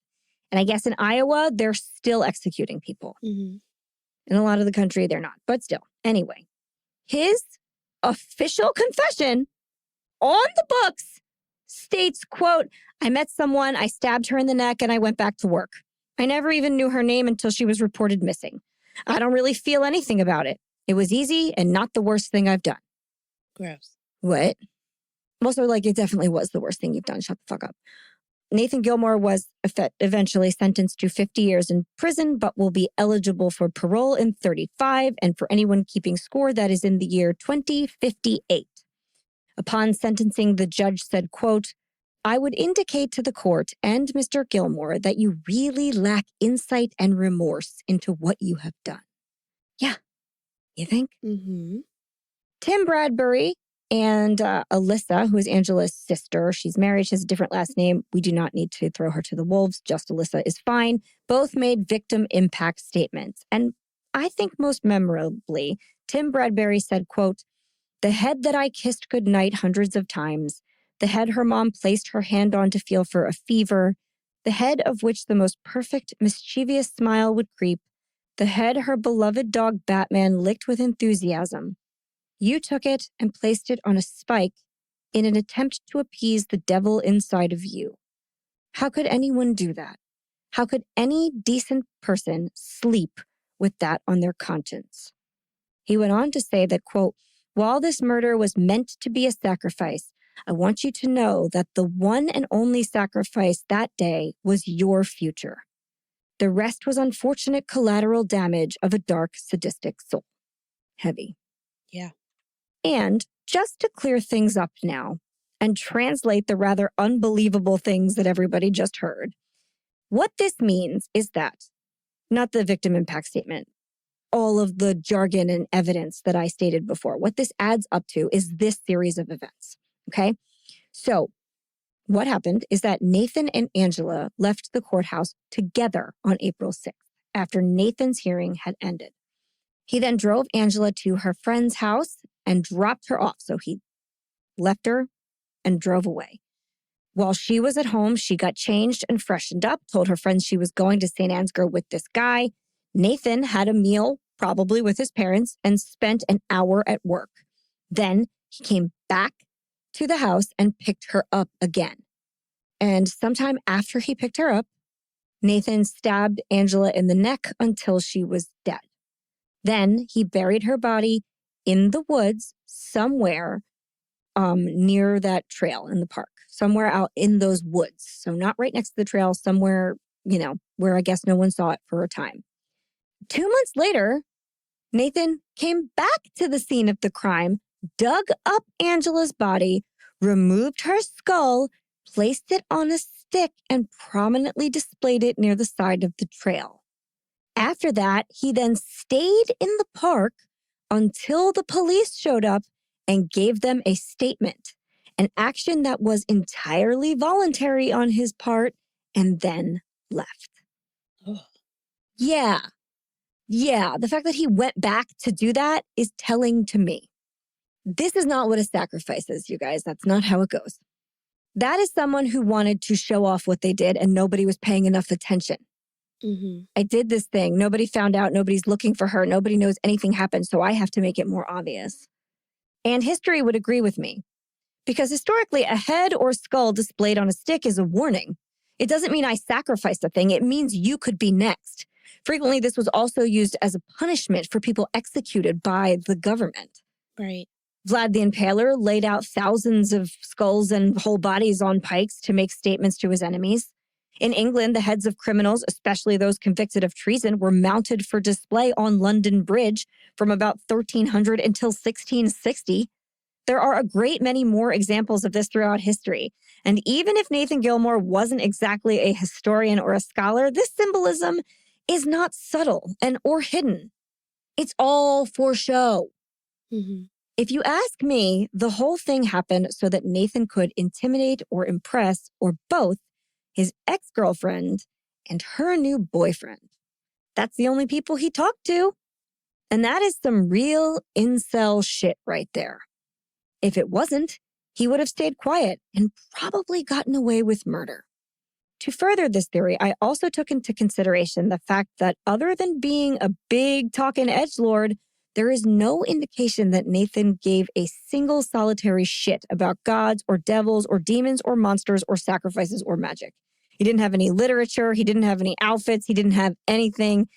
And I guess in Iowa, they're still executing people. Mm-hmm. In a lot of the country, they're not. But still, anyway, his official confession on the books states, quote, "I met someone, I stabbed her in the neck, and I went back to work. I never even knew her name until she was reported missing. I don't really feel anything about it. It was easy and not the worst thing I've done." Gross. What? Also, like, it definitely was the worst thing you've done. Shut the fuck up. Nathan Gilmore was eventually sentenced to 50 years in prison, but will be eligible for parole in 35. And for anyone keeping score, that is in the year 2058. Upon sentencing, the judge said, quote, "I would indicate to the court and Mr. Gilmore that you really lack insight and remorse into what you have done." Yeah. You think? Mm-hmm. Tim Bradbury and Alyssa, who is Angela's sister, she's married, she has a different last name. We do not need to throw her to the wolves. Just Alyssa is fine. Both made victim impact statements. And I think most memorably, Tim Bradbury said, quote, "The head that I kissed goodnight hundreds of times, the head her mom placed her hand on to feel for a fever, the head of which the most perfect, mischievous smile would creep, the head her beloved dog Batman licked with enthusiasm. You took it and placed it on a spike in an attempt to appease the devil inside of you. How could anyone do that? How could any decent person sleep with that on their conscience?" He went on to say that, quote, "While this murder was meant to be a sacrifice, I want you to know that the one and only sacrifice that day was your future. The rest was unfortunate collateral damage of a dark, sadistic soul." Heavy. Yeah. And just to clear things up now and translate the rather unbelievable things that everybody just heard, what this means is that, not the victim impact statement, all of the jargon and evidence that I stated before, what this adds up to is this series of events, okay? So what happened is that Nathan and Angela left the courthouse together on April 6th after Nathan's hearing had ended. He then drove Angela to her friend's house and dropped her off. So he left her and drove away. While she was at home, she got changed and freshened up, told her friends she was going to St. Ansgar with this guy. Nathan had a meal, probably with his parents, and spent an hour at work. Then he came back to the house and picked her up again. And sometime after he picked her up, Nathan stabbed Angela in the neck until she was dead. Then he buried her body in the woods somewhere near that trail in the park, somewhere out in those woods. So not right next to the trail, somewhere, where I guess no one saw it for a time. 2 months later, Nathan came back to the scene of the crime, dug up Angela's body, removed her skull, placed it on a stick, and prominently displayed it near the side of the trail. After that, he then stayed in the park until the police showed up and gave them a statement, an action that was entirely voluntary on his part, and then left. Ugh. Yeah, the fact that he went back to do that is telling to me. This is not what a sacrifice is, you guys. That's not how it goes. That is someone who wanted to show off what they did and nobody was paying enough attention. I did this thing. Nobody found out. Nobody's looking for her. Nobody knows anything happened, so I have to make it more obvious. And history would agree with me. Because historically, a head or skull displayed on a stick is a warning. It doesn't mean I sacrificed a thing. It means you could be next. Frequently, this was also used as a punishment for people executed by the government. Right. Vlad the Impaler laid out thousands of skulls and whole bodies on pikes to make statements to his enemies. In England, the heads of criminals, especially those convicted of treason, were mounted for display on London Bridge from about 1300 until 1660. There are a great many more examples of this throughout history. And even if Nathan Gilmore wasn't exactly a historian or a scholar, this symbolism is not subtle or hidden. It's all for show. If you ask me, the whole thing happened so that Nathan could intimidate or impress, or both, his ex-girlfriend and her new boyfriend. That's the only people he talked to. And that is some real incel shit right there. If it wasn't, he would have stayed quiet and probably gotten away with murder. To further this theory, I also took into consideration the fact that other than being a big talking edgelord, there is no indication that Nathan gave a single solitary shit about gods or devils or demons or monsters or sacrifices or magic. He didn't have any literature. He didn't have any outfits. He didn't have anything.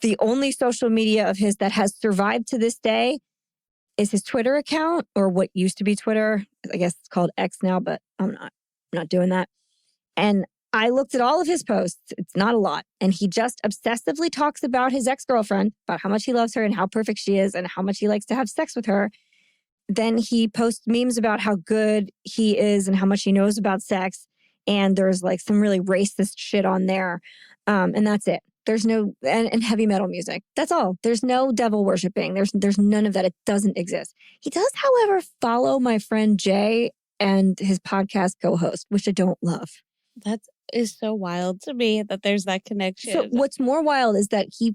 The only social media of his that has survived to this day is his Twitter account, or what used to be Twitter. I guess it's called X now, but I'm not doing that. And I looked at all of his posts. It's not a lot. And he just obsessively talks about his ex-girlfriend, about how much he loves her and how perfect she is and how much he likes to have sex with her. Then he posts memes about how good he is and how much he knows about sex. And there's like some really racist shit on there. And that's it. There's no, and heavy metal music. That's all. There's no devil worshiping. There's none of that. It doesn't exist. He does, however, follow my friend Jay and his podcast co-host, which I don't love. That is so wild to me that there's that connection. So what's more wild is that he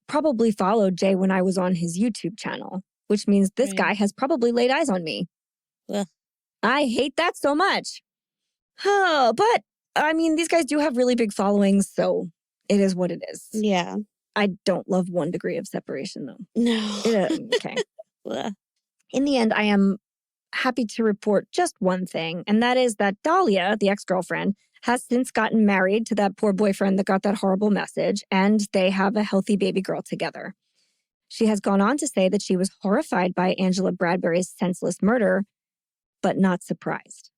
probably followed Jay when I was on his YouTube channel, which means this guy has probably laid eyes on me. Ugh. I hate that so much. Oh, but I mean, these guys do have really big followings, so it is what it is. Yeah. I don't love 1 degree of separation, though. No. Okay. In the end, I am happy to report just one thing, and that is that Dahlia, the ex-girlfriend, has since gotten married to that poor boyfriend that got that horrible message, and they have a healthy baby girl together. She has gone on to say that she was horrified by Angela Bradbury's senseless murder, but not surprised.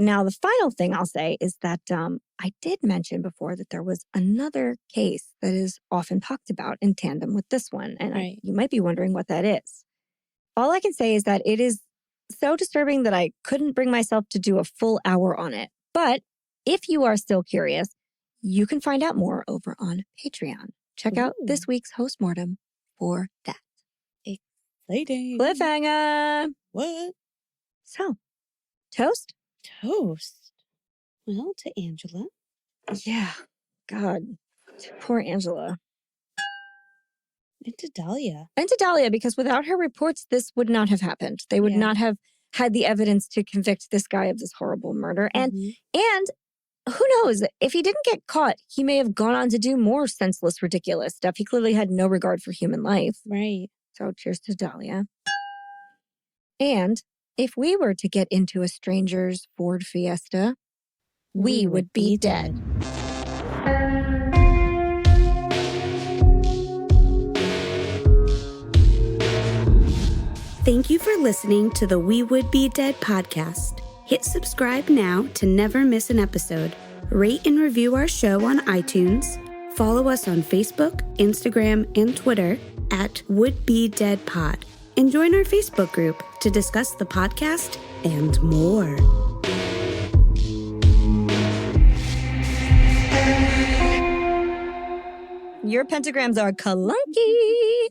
Now, the final thing I'll say is that I did mention before that there was another case that is often talked about in tandem with this one, and you might be wondering what that is. All I can say is that it is so disturbing that I couldn't bring myself to do a full hour on it. But if you are still curious, you can find out more over on Patreon. Check out this week's Hostmortem for that. Exciting. Cliffhanger. What? So, toast? Toast. Well, to Angela. Yeah. God. Poor Angela. And to Dahlia. And to Dahlia, because without her reports, this would not have happened. They would not have had the evidence to convict this guy of this horrible murder. And who knows? If he didn't get caught, he may have gone on to do more senseless, ridiculous stuff. He clearly had no regard for human life. Right. So cheers to Dahlia. And if we were to get into a stranger's Ford Fiesta, we would be dead. Thank you for listening to the We Would Be Dead podcast. Hit subscribe now to never miss an episode. Rate and review our show on iTunes. Follow us on Facebook, Instagram, and Twitter at Would Be Dead Pod. And join our Facebook group to discuss the podcast and more. Your pentagrams are clunky.